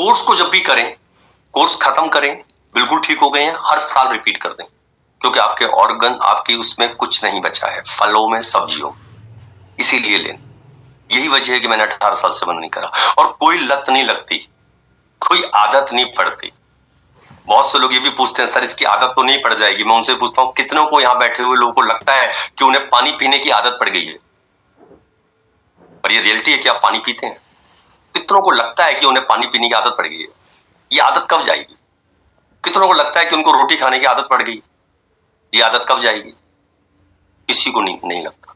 Course को जब भी करें, कोर्स खत्म करें, बिल्कुल ठीक हो गए हैं, हर साल रिपीट कर दें, क्योंकि आपके ऑर्गन, आपकी उसमें कुछ नहीं बचा है, फलों में, सब्जियों, इसीलिए लें। यही वजह है कि मैंने 18 साल से बंद नहीं करा। और कोई लत नहीं लगती, कोई आदत नहीं पड़ती। बहुत से लोग ये भी पूछते हैं, सर इसकी आदत तो नहीं पड़ जाएगी? मैं उनसे पूछता हूँ, कितनों को यहाँ बैठे हुए लोगों को लगता है कि उन्हें पानी पीने की आदत पड़ गई है? और ये रियलिटी है कि आप पानी पीते हैं। कितनों को लगता है कि उन्हें पानी पीने की आदत पड़ गई है? ये आदत कब जाएगी? कितनों को लगता है कि उनको रोटी खाने की आदत पड़ गई? ये आदत कब जाएगी? किसी को नहीं लगता।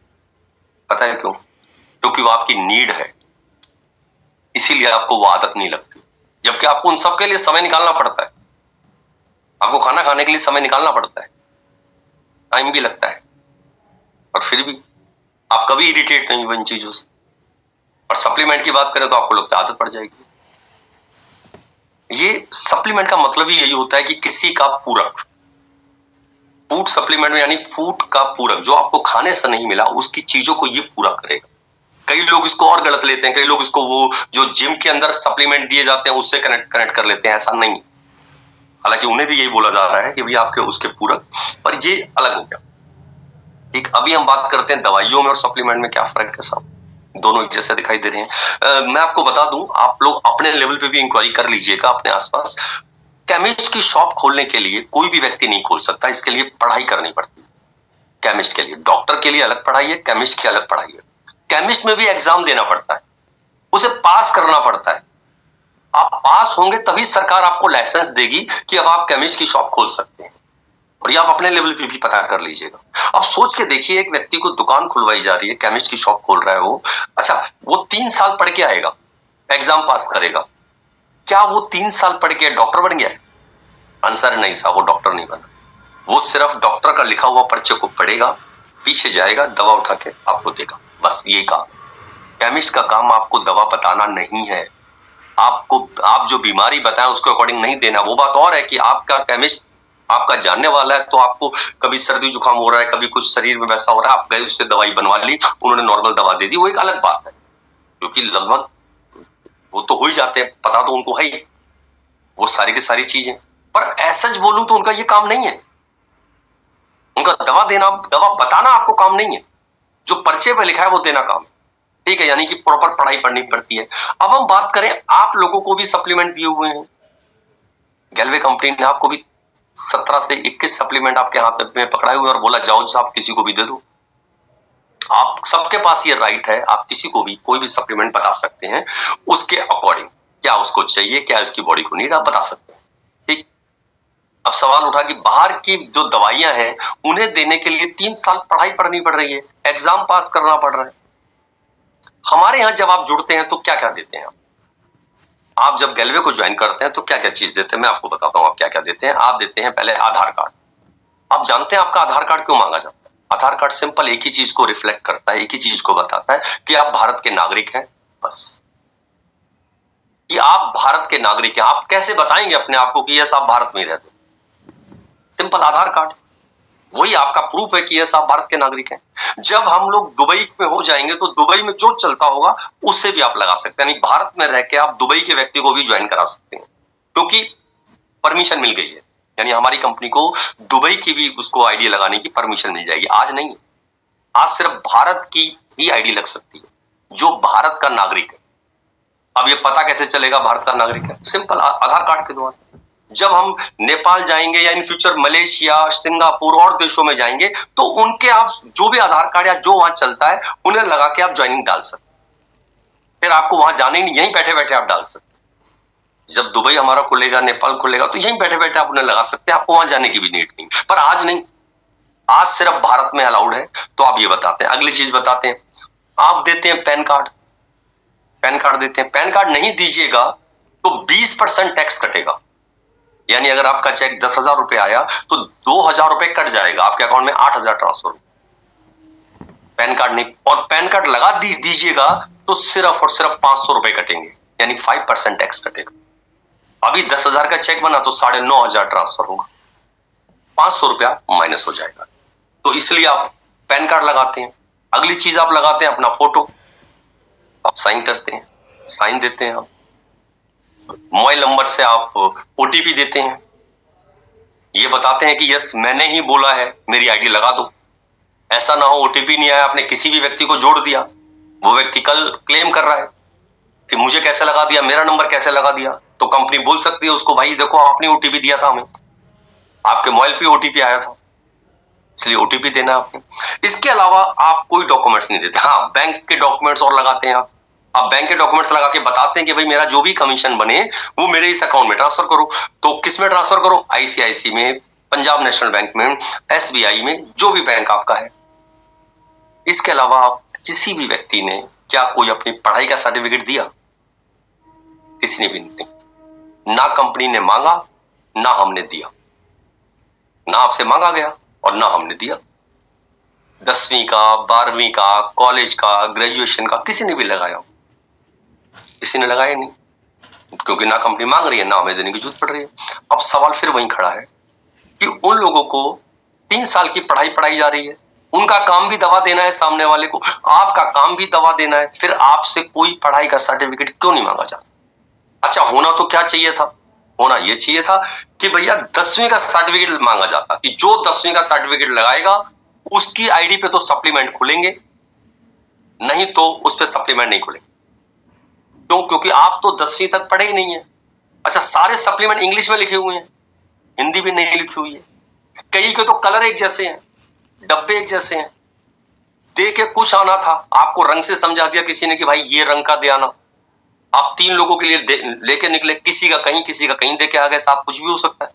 पता है क्यों? क्योंकि वो आपकी नीड है, इसीलिए आपको वो आदत नहीं लगती। जबकि आपको उन सब के लिए समय निकालना पड़ता है। आपको खाना खाने के लिए समय निकालना पड़ता है, टाइम भी लगता है, और फिर भी आप कभी इरिटेट नहीं हुए इन चीजों से। और सप्लीमेंट की बात करें तो आपको लगता है आदत पड़ जाएगी। ये सप्लीमेंट का मतलब ही यही होता है कि किसी का पूरक, फूड सप्लीमेंट में यानी फूड का पूरक, जो आपको खाने से नहीं मिला उसकी चीजों को ये पूरा करेगा। कई लोग इसको और गलत लेते हैं, कई लोग इसको वो जो जिम के अंदर सप्लीमेंट दिए जाते हैं उससे कनेक्ट कर लेते हैं। ऐसा नहीं, हालांकि उन्हें भी यही बोला जा रहा है कि भाई आपके उसके पूरक, पर ये अलग हो गया। ठीक, अभी हम बात करते हैं दवाइयों में और सप्लीमेंट में क्या फर्क है। साहब दोनों एक जैसे दिखाई दे रहे हैं। मैं आपको बता दूं, आप लोग अपने लेवल पे भी इंक्वायरी कर लीजिएगा अपने आसपास। केमिस्ट की शॉप खोलने के लिए कोई भी व्यक्ति नहीं खोल सकता, इसके लिए पढ़ाई करनी पड़ती है। केमिस्ट के लिए, डॉक्टर के लिए अलग पढ़ाई है, केमिस्ट की अलग पढ़ाई है। केमिस्ट में भी एग्जाम देना पड़ता है, उसे पास करना पड़ता है। आप पास होंगे तभी सरकार आपको लाइसेंस देगी कि अब आप केमिस्ट की शॉप खोल सकते हैं। और ये आप अपने लेवल पे भी पता कर लीजिएगा। अब सोच के देखिए, एक व्यक्ति को दुकान खुलवाई जा रही है, केमिस्ट की शॉप खोल रहा है वो। अच्छा, वो 3 साल पढ़ के आएगा, एग्जाम पास करेगा, क्या वो 3 साल पढ़ के डॉक्टर बन गया? आंसर नहीं साहब, वो डॉक्टर नहीं बना। वो सिर्फ डॉक्टर का लिखा हुआ पर्चे को पढ़ेगा, पीछे जाएगा, दवा उठा के आपको देगा, बस ये काम। केमिस्ट का काम आपको दवा बताना नहीं है, आपको आप जो बीमारी बताएं उसके अकॉर्डिंग नहीं देना। वो बात और है कि आपका केमिस्ट आपका जानने वाला है, तो आपको कभी सर्दी जुकाम हो रहा है, कभी कुछ शरीर में वैसा हो रहा है, आप गए उससे दवाई बनवा ली, उन्होंने नॉर्मल दवा दे दी, वो एक अलग बात है, क्योंकि लगभग वो तो हो ही जाते हैं, पता तो उनको है ही वो सारी की सारी चीजें। पर ऐसा बोलूं तो उनका ये काम नहीं है, उनका दवा देना, दवा बताना आपको काम नहीं है, जो पर्चे पे लिखा है वो देना काम है। ठीक है, यानी कि प्रॉपर पढ़ाई पढ़नी पड़ती है। अब हम बात करें, आप लोगों को भी सप्लीमेंट दिए हुए हैं, गैलवे कंपनी ने आपको भी 17 से 21 सप्लीमेंट आपके हाथ में पकड़ाए हुए और बोला जाओ आप किसी को भी दे दो। आप सबके पास ये राइट है, आप किसी को भी कोई भी सप्लीमेंट बता सकते हैं, उसके अकॉर्डिंग क्या उसको चाहिए, क्या इसकी बॉडी को नीड, आप बता सकते हैं। ठीक, अब सवाल उठा कि बाहर की जो दवाइयां हैं उन्हें देने के लिए 3 साल पढ़ाई पढ़नी पड़ रही है, एग्जाम पास करना पड़ रहा है। हमारे यहां जब आप जुड़ते हैं तो क्या क्या देते हैं? आप जब गैलवे को ज्वाइन करते हैं तो क्या क्या चीज देते हैं, मैं आपको बताता हूं आप क्या क्या देते हैं। आप देते हैं पहले आधार कार्ड। आप जानते हैं आपका आधार कार्ड क्यों मांगा जाता है? आधार कार्ड सिंपल एक ही चीज को रिफ्लेक्ट करता है, एक ही चीज को बताता है कि आप भारत के नागरिक हैं, बस। कि आप भारत के नागरिक हैं। आप कैसे बताएंगे अपने आप को कि यस आप भारत में ही रहते? सिंपल आधार कार्ड, वही आपका प्रूफ है कि यस आप भारत के नागरिक हैं। जब हम लोग दुबई में हो जाएंगे तो दुबई में जो चलता होगा उससे भी आप लगा सकते हैं, यानी भारत में रह के आप दुबई के व्यक्ति को भी ज्वाइन करा सकते हैं, क्योंकि परमिशन मिल गई है। यानी हमारी कंपनी को दुबई की भी उसको आईडी लगाने की परमिशन मिल जाएगी। आज नहीं, आज सिर्फ भारत की ही आईडी लग सकती है जो भारत का नागरिक है। अब ये पता कैसे चलेगा भारत का नागरिक है? सिंपल आधार कार्ड के द्वारा। जब हम नेपाल जाएंगे या इन फ्यूचर मलेशिया, सिंगापुर और देशों में जाएंगे तो उनके आप जो भी आधार कार्ड या जो वहां चलता है उन्हें लगा के आप ज्वाइनिंग डाल सकते, फिर आपको वहां जाने नहीं, यहीं बैठे बैठे आप डाल सकते। जब दुबई हमारा खुलेगा, नेपाल खुलेगा तो यहीं बैठे बैठे आप उन्हें लगा सकते हैं, आपको वहां जाने की भी नीड नहीं। पर आज नहीं, आज सिर्फ भारत में अलाउड है। तो आप ये बताते हैं, अगली चीज बताते हैं, आप देते हैं पैन कार्ड। पैन कार्ड देते हैं, पैन कार्ड नहीं दीजिएगा तो 20% टैक्स कटेगा। यानी अगर आपका चेक 10,000 रुपए आया तो 2,000 रुपए कट जाएगा, आपके अकाउंट में 8,000 ट्रांसफर। पैन कार्ड नहीं, और पैन कार्ड लगा दीजिएगा तो सिर्फ और सिर्फ 500 रुपए कटेंगे, यानी 5% टैक्स कटेगा। अभी 10,000 का चेक बना तो 9,500 ट्रांसफर होगा, 500 रुपया माइनस हो जाएगा। तो इसलिए आप पैन कार्ड लगाते हैं। अगली चीज आप लगाते हैं अपना फोटो, आप साइन करते हैं, साइन देते हैं आप। मोबाइल नंबर से आप ओटीपी देते हैं, ये बताते हैं कि यस मैंने ही बोला है, मेरी आईडी लगा दो। ऐसा ना हो ओटीपी नहीं आया, आपने किसी भी व्यक्ति को जोड़ दिया, वो व्यक्ति कल क्लेम कर रहा है कि मुझे कैसे लगा दिया, मेरा नंबर कैसे लगा दिया, तो कंपनी बोल सकती है उसको, भाई देखो आपने ओटीपी दिया था हमें, आपके मोबाइल पे ओटीपी आया था, इसलिए ओटीपी देना है आपने। इसके अलावा आप कोई डॉक्यूमेंट्स नहीं देते। हाँ, बैंक के डॉक्यूमेंट्स और लगाते हैं आप बैंक के डॉक्यूमेंट्स लगा के बताते हैं कि भाई मेरा जो भी कमीशन बने वो मेरे इस अकाउंट में ट्रांसफर करो। तो किस में ट्रांसफर करो? आईसीआईसी में, पंजाब नेशनल बैंक में, एसबीआई में, जो भी बैंक आपका है। इसके अलावा आप किसी भी व्यक्ति ने क्या कोई अपनी पढ़ाई का सर्टिफिकेट दिया? किसी ने भी नहीं। ना कंपनी ने मांगा, ना हमने दिया। ना आपसे मांगा गया और ना हमने दिया। 10वीं का, 12वीं का, कॉलेज का, ग्रेजुएशन का किसी ने भी लगाया? किसी ने लगाया नहीं, क्योंकि ना कंपनी मांग रही है, ना हमें देने की जरूरत पड़ रही है। अब सवाल फिर वहीं खड़ा है कि उन लोगों को 3 साल की पढ़ाई पढ़ाई जा रही है, उनका काम भी दवा देना है सामने वाले को, आपका काम भी दवा देना है, फिर आपसे कोई पढ़ाई का सर्टिफिकेट क्यों नहीं मांगा जाता? अच्छा, होना तो क्या चाहिए था? होना ये चाहिए था कि भैया 10वीं का सर्टिफिकेट मांगा जाता, कि जो 10वीं का सर्टिफिकेट लगाएगा उसकी आईडी पे तो सप्लीमेंट खुलेंगे, नहीं तो उस पे सप्लीमेंट नहीं खुलेंगे। क्यों? क्योंकि आप तो 10वीं तक पढ़े ही नहीं है। अच्छा, सारे सप्लीमेंट इंग्लिश में लिखे हुए हैं, हिंदी भी नहीं लिखी हुई है। कई के तो कलर एक जैसे हैं, डब्बे एक जैसे हैं। दे के कुछ आना था, आपको रंग से समझा दिया किसी ने कि भाई ये रंग का दे आना। आप 3 लोगों के लिए लेके निकले, किसी का कहीं दे के आ गए, साथ कुछ भी हो सकता है,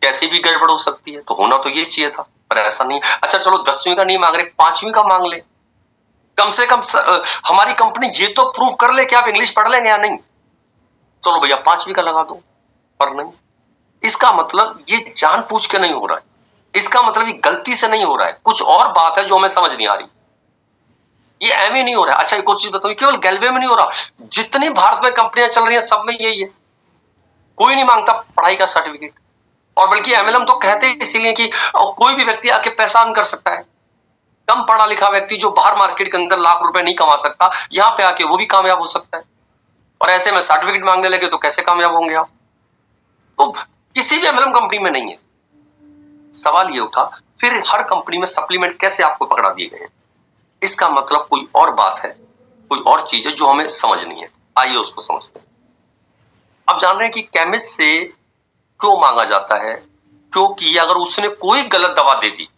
कैसी भी गड़बड़ हो सकती है। तो होना तो ये चाहिए था, पर ऐसा नहीं। अच्छा चलो 10वीं का नहीं मांग रहे, 5वीं का मांग ले, कम से कम हमारी कंपनी ये तो प्रूव कर ले कि आप इंग्लिश पढ़ लेंगे या नहीं। चलो भैया 5वीं का लगा दो, पर नहीं। इसका मतलब ये जानबूझ के नहीं हो रहा है, इसका मतलब ये गलती से नहीं हो रहा है, कुछ और बात है जो हमें समझ नहीं आ रही। ये एवं नहीं हो रहा है। अच्छा एक और चीज बताओ, केवल गैलवे में नहीं हो रहा, जितनी भारत में कंपनियां चल रही हैं सब में यही है, कोई नहीं मांगता पढ़ाई का सर्टिफिकेट। और बल्कि एमएलएम तो कहते हैं इसीलिए कि कोई भी व्यक्ति आके पैसा अर्न कर सकता है। कम पढ़ा लिखा व्यक्ति जो बाहर मार्केट के अंदर लाख रुपए नहीं कमा सकता, यहाँ पे आके वो भी कामयाब हो सकता है। और ऐसे में सर्टिफिकेट मांगने लगे तो कैसे कामयाब होंगे आप? तो किसी भी एमएलएम कंपनी में नहीं है। सवाल ये उठा फिर हर कंपनी में सप्लीमेंट कैसे आपको पकड़ा दिए गए? इसका मतलब कोई और बात है, कोई और चीज है जो हमें समझ नहीं है। आइए उसको समझते हैं। अब जान रहे हैं कि केमिस्ट से क्यों मांगा जाता है? क्योंकि अगर उसने कोई गलत दवा दे दी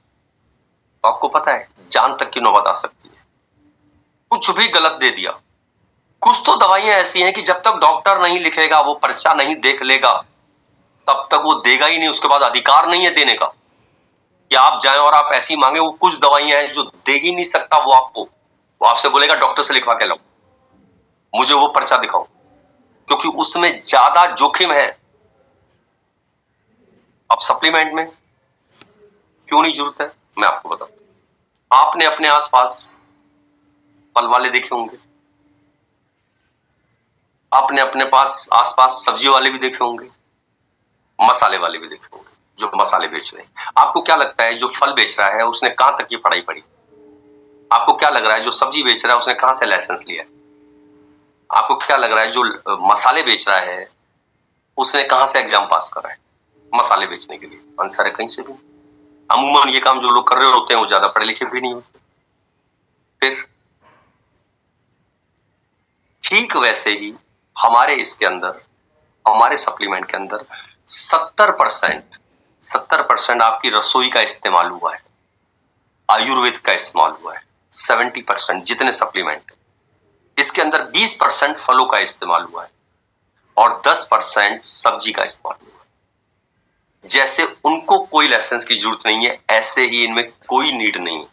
तो आपको पता है जान तक की नौबत आ सकती है। कुछ भी गलत दे दिया। कुछ तो दवाइयां ऐसी हैं कि जब तक डॉक्टर नहीं लिखेगा, वो पर्चा नहीं देख लेगा, तब तक वो देगा ही नहीं, उसके बाद अधिकार नहीं है देने का कि आप जाएं और आप ऐसी मांगे। वो कुछ दवाइयां हैं जो दे ही नहीं सकता वो आपको, वो आपसे बोलेगा डॉक्टर से लिखवा के लाओ, मुझे वो पर्चा दिखाओ, क्योंकि उसमें ज्यादा जोखिम है। अब सप्लीमेंट में क्यों नहीं जरूरत है, मैं आपको बताता हूं। आपने अपने आसपास फल वाले देखे होंगे, आपने अपने पास आसपास सब्जी वाले भी देखे होंगे, मसाले वाले भी देखे होंगे जो मसाले बेच रहे हैं। आपको क्या लगता है जो फल बेच रहा है उसने कहां तक की पढ़ाई पढ़ी? आपको क्या लग रहा है जो सब्जी बेच रहा है उसने कहां से लाइसेंस लिया? आपको क्या लग रहा है जो मसाले बेच रहा है उसने कहां से एग्जाम पास करा है मसाले बेचने के लिए? आंसर है कहीं से भी। अमूमन ये काम जो लोग कर रहे होते हैं वो ज्यादा पढ़े लिखे भी नहीं होते। फिर ठीक वैसे ही हमारे इसके अंदर, हमारे सप्लीमेंट के अंदर 70% आपकी रसोई का इस्तेमाल हुआ है, आयुर्वेद का इस्तेमाल हुआ है। 70% जितने सप्लीमेंट, इसके अंदर 20% फलों का इस्तेमाल हुआ है और 10% सब्जी का इस्तेमाल हुआ है। जैसे उनको कोई लाइसेंस की जरूरत नहीं है, ऐसे ही इनमें कोई नीड नहीं है।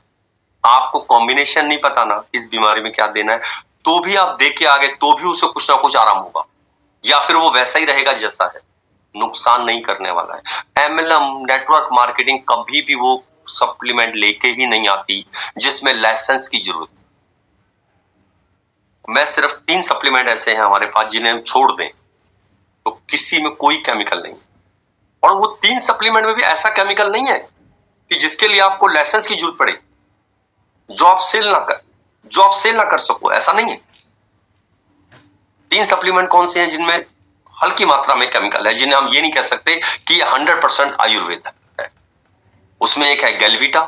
आपको कॉम्बिनेशन नहीं पता ना इस बीमारी में क्या देना है, तो भी आप देख के आ गए तो भी उसे कुछ ना कुछ आराम होगा, या फिर वो वैसा ही रहेगा जैसा है, नुकसान नहीं करने वाला है। एमएलएम नेटवर्क मार्केटिंग कभी भी वो सप्लीमेंट लेके ही नहीं आती जिसमें लाइसेंस की जरूरत। मैं सिर्फ 3 सप्लीमेंट ऐसे हैं हमारे पास जिन्हें हम छोड़ दें तो किसी में कोई केमिकल नहीं, और वो 3 सप्लीमेंट में भी ऐसा केमिकल नहीं है कि जिसके लिए आपको लाइसेंस की जरूरत पड़े, जो आप सेल ना कर सको, ऐसा नहीं है। 3 सप्लीमेंट कौन से हैं जिनमें हल्की मात्रा में केमिकल है, जिन्हें हम ये नहीं कह सकते कि ये 100% आयुर्वेद है। उसमें एक है गैलविटा,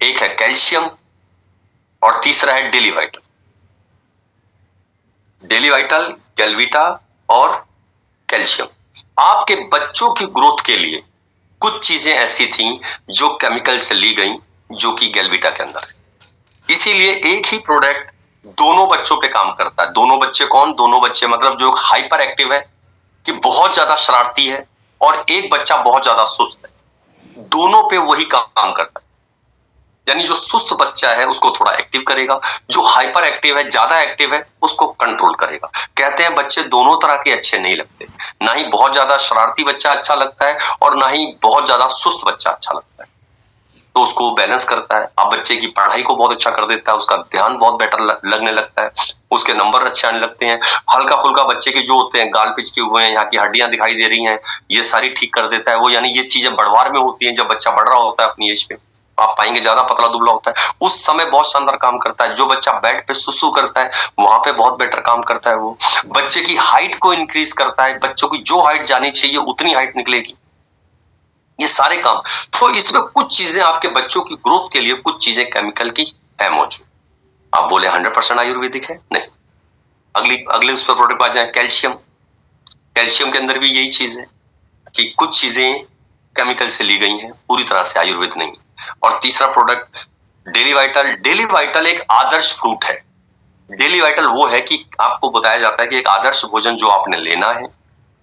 एक है कैल्शियम और तीसरा है डेली वाइटल। डेली वाइटल, गैलविटा और कैल्शियम। आपके बच्चों की ग्रोथ के लिए कुछ चीजें ऐसी थी जो केमिकल से ली गई, जो कि गैलविटा के अंदर है। इसीलिए एक ही प्रोडक्ट दोनों बच्चों पे काम करता है। दोनों बच्चे कौन? दोनों बच्चे मतलब जो हाइपर एक्टिव है, कि बहुत ज्यादा शरारती है, और एक बच्चा बहुत ज्यादा सुस्त है। दोनों पे वही काम करता है। यानी जो सुस्त बच्चा है उसको थोड़ा एक्टिव करेगा, जो हाइपर एक्टिव है, ज्यादा एक्टिव है, उसको कंट्रोल करेगा। कहते हैं बच्चे दोनों तरह के अच्छे नहीं लगते, ना ही बहुत ज्यादा शरारती बच्चा अच्छा लगता है और ना ही बहुत ज्यादा सुस्त बच्चा अच्छा लगता है। तो उसको बैलेंस करता है। अब बच्चे की पढ़ाई को बहुत अच्छा कर देता है, उसका ध्यान बहुत बेटर लगने लगता है, उसके नंबर अच्छे आने लगते हैं। हल्का फुल्का बच्चे के जो होते हैं, गाल पिचके हुए हैं, यहाँ की हड्डियां दिखाई दे रही हैं, ये सारी ठीक कर देता है वो। यानी ये चीजें बढ़वार में होती हैं जब बच्चा बढ़ रहा होता है अपनी एज पे। आप पाएंगे ज्यादा पतला दुबला होता है, उस समय बहुत शानदार काम करता है। जो बच्चा बेड पे सुसु करता है वहां पे बहुत बेटर काम करता है वो। बच्चे की हाइट को इंक्रीज करता है, बच्चों की जो हाइट जानी चाहिए उतनी हाइट निकलेगी, ये सारे काम। तो इसमें कुछ चीजें आपके बच्चों की ग्रोथ के लिए, कुछ चीजें केमिकल की है मौजूद। आप बोले 100% आयुर्वेदिक है? नहीं। अगले उस पर प्रोडक्ट आ जाए, कैल्शियम। कैल्शियम के अंदर भी यही चीज है कि कुछ चीजें केमिकल से ली गई हैं, पूरी तरह से आयुर्वेद नहीं। और तीसरा product daily vital. Daily vital एक आदर्श फ्रूट है। डेली वाइटल वो है कि आपको बताया जाता है कि एक आदर्श भोजन जो आपने लेना है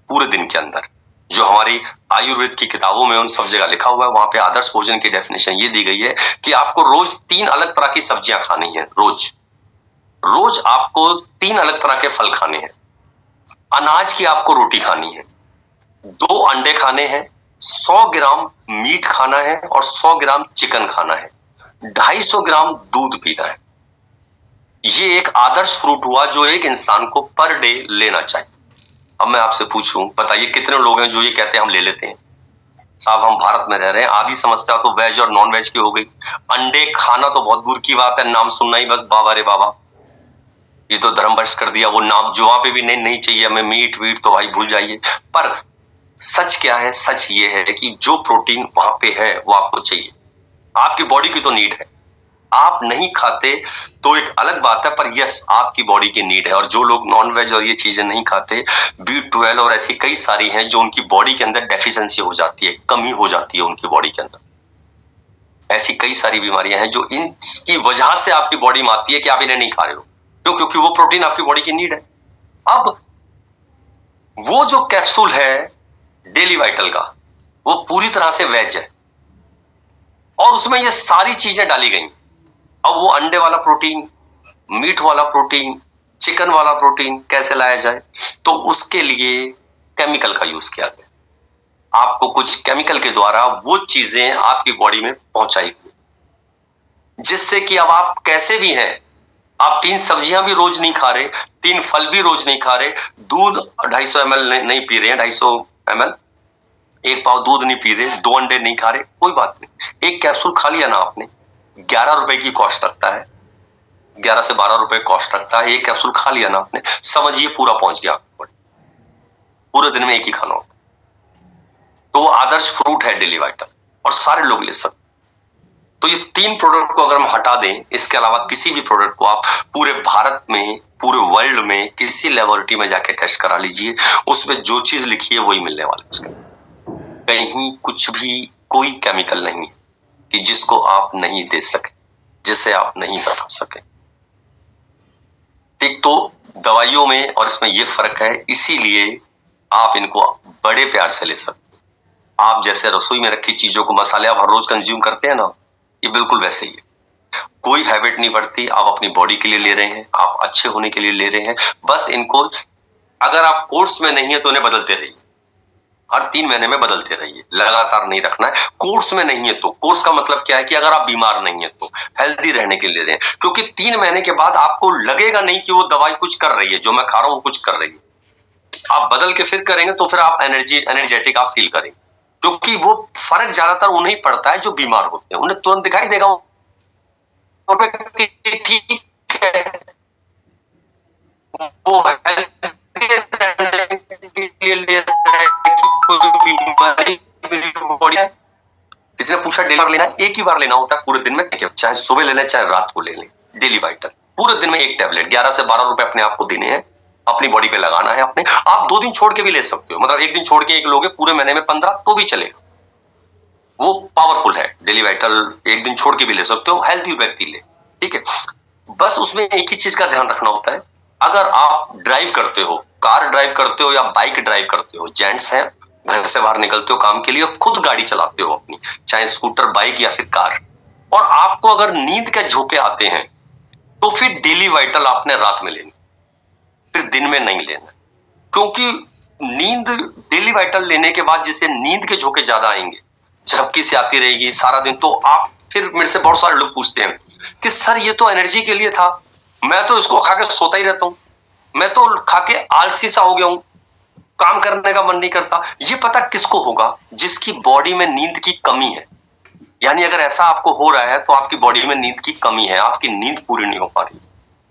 पूरे दिन के अंदर, जो हमारी आयुर्वेद की किताबों में उन सब जगह लिखा हुआ है, वहां पे आदर्श भोजन की डेफिनेशन ये दी गई है कि आपको रोज 3 अलग तरह की सब्जियां खानी है। रोज रोज आपको 3 अलग तरह के फल खाने हैं, अनाज की आपको रोटी खानी है, 2 अंडे खाने हैं, 100 ग्राम मीट खाना है और 100 ग्राम चिकन खाना है, 250 ग्राम दूध पीना है। ये एक आदर्श फ्रूट हुआ जो एक इंसान को पर डे लेना चाहिए। अब मैं आपसे पूछूं, बताइए कितने लोग हैं जो ये कहते हैं हम ले लेते हैं? साहब हम भारत में रह रहे हैं, आधी समस्या तो वेज और नॉन वेज की हो गई। अंडे खाना तो बहुत दूर की बात है, नाम सुनना ही बस बाबा रे बाबा, ये तो धर्म भ्रष्ट कर दिया। वो नाम जो वहां पे भी नहीं नहीं चाहिए हमें, मीट वीट तो भाई भूल जाइए। पर सच क्या है? सच ये है कि जो प्रोटीन वहां पे है वो आपको चाहिए, आपकी बॉडी की तो नीड है। आप नहीं खाते तो एक अलग बात है, पर यस आपकी बॉडी की नीड है। और जो लोग नॉन वेज और ये चीजें नहीं खाते, B12 और ऐसी कई सारी हैं जो उनकी बॉडी के अंदर डेफिशिएंसी हो जाती है, कमी हो जाती है उनकी बॉडी के अंदर। ऐसी कई सारी बीमारियां हैं जो इनकी वजह से आपकी बॉडी में आती है कि आप इन्हें नहीं खा रहे हो। क्यों? क्योंकि वो प्रोटीन आपकी बॉडी की नीड है। अब वो जो कैप्सूल है डेली वाइटल का, वो पूरी तरह से वेज है और उसमें ये सारी चीजें डाली गई। अब वो अंडे वाला प्रोटीन, मीट वाला प्रोटीन, चिकन वाला प्रोटीन कैसे लाया जाए, तो उसके लिए केमिकल का यूज किया गया। आपको कुछ केमिकल के द्वारा वो चीजें आपकी बॉडी में पहुंचाई गई, जिससे कि अब आप कैसे भी हैं, आप 3 सब्जियां भी रोज नहीं खा रहे, 3 फल भी रोज नहीं खा रहे, दूध 250 ml नहीं पी रहे हैं, 250 ml, 1 पाव दूध नहीं पी रहे, 2 अंडे नहीं खा रहे, कोई बात नहीं। एक कैप्सूल खा लिया ना आपने, 11 रुपए की कॉस्ट लगता है, 11 से 12 रुपए कॉस्ट रखता है। एक कैप्सूल खा लिया ना आपने, समझिए पूरा पहुंच गया आपको, पूरे दिन में एक ही खाना होता। तो वो आदर्श फ्रूट है डेली वाइटल और सारे लोग ले सकते। तो ये 3 प्रोडक्ट को अगर हम हटा दें, इसके अलावा किसी भी प्रोडक्ट को आप पूरे भारत में, पूरे वर्ल्ड में किसी लेबोरेटरी में जाके टेस्ट करा लीजिए, उसमें जो चीज लिखी है वही मिलने वाला है उसके। कहीं कुछ भी कोई केमिकल नहीं है कि जिसको आप नहीं दे सके, जिसे आप नहीं बता सके। एक तो दवाइयों में और इसमें ये फर्क है, इसीलिए आप इनको बड़े प्यार से ले सकते हैं। आप जैसे रसोई में रखी चीजों को, मसाले आप हर रोज कंज्यूम करते हैं ना, ये बिल्कुल वैसे ही है। कोई हैबिट नहीं बढ़ती, आप अपनी बॉडी के लिए ले रहे हैं, आप अच्छे होने के लिए ले रहे हैं। बस इनको, अगर आप कोर्स में नहीं है तो इन्हें बदलते रहिए, हर 3 महीने में बदलते रहिए, लगातार नहीं रखना है। कोर्स में नहीं है तो, कोर्स का मतलब क्या है कि अगर आप बीमार नहीं है तो, हेल्दी रहने के लिए लें, क्योंकि 3 महीने के बाद आपको लगेगा नहीं कि वो दवाई कुछ कर रही है, जो मैं खा रहा हूं वो कुछ कर रही है। आप बदल के फिर करेंगे तो फिर आप एनर्जेटिक आप फील करेंगे, क्योंकि वो फर्क ज्यादातर उन्हें पड़ता है जो बीमार होते हैं, उन्हें तुरंत दिखाई देगा ठीक है, वो पूछा डेली बार लेना है, एक ही बार लेना होता है पूरे दिन में, चाहे सुबह ले लें चाहे रात को ले लें। डेली वाइटल पूरे दिन में एक टैबलेट 11 से 12 रुपए अपने आप को देने हैं, अपनी बॉडी पे लगाना है अपने। आप 2 दिन छोड़ के भी ले सकते हो, मतलब एक दिन छोड़ के एक लोगे, पूरे महीने में 15 तो भी चलेगा, वो पावरफुल है। डेली वाइटल एक दिन छोड़ के भी ले सकते हो, हेल्थी व्यक्ति ले, ठीक है। बस उसमें एक ही चीज का ध्यान रखना होता है, अगर आप ड्राइव करते हो, कार ड्राइव करते हो या बाइक ड्राइव करते हो, जेंट्स हैं, घर से बाहर निकलते हो काम के लिए, खुद गाड़ी चलाते हो अपनी, चाहे स्कूटर, बाइक या फिर कार, और आपको अगर नींद के झोंके आते हैं तो फिर डेली वाइटल आपने रात में लेना, फिर दिन में नहीं लेना। क्योंकि नींद, डेली वाइटल लेने के बाद जैसे नींद के झोंके ज्यादा आएंगे, झपकी से आती रहेगी सारा दिन, तो आप फिर मेरे से बहुत सारे लोग पूछते हैं कि सर ये तो एनर्जी के लिए था, मैं तो इसको खा के सोता ही रहता हूं, मैं तो खा के आलसी सा हो गया हूं, काम करने का मन नहीं करता। ये पता किसको होगा? जिसकी बॉडी में नींद की कमी है। यानी अगर ऐसा आपको हो रहा है तो आपकी बॉडी में नींद की कमी है, आपकी नींद पूरी नहीं हो पा रही,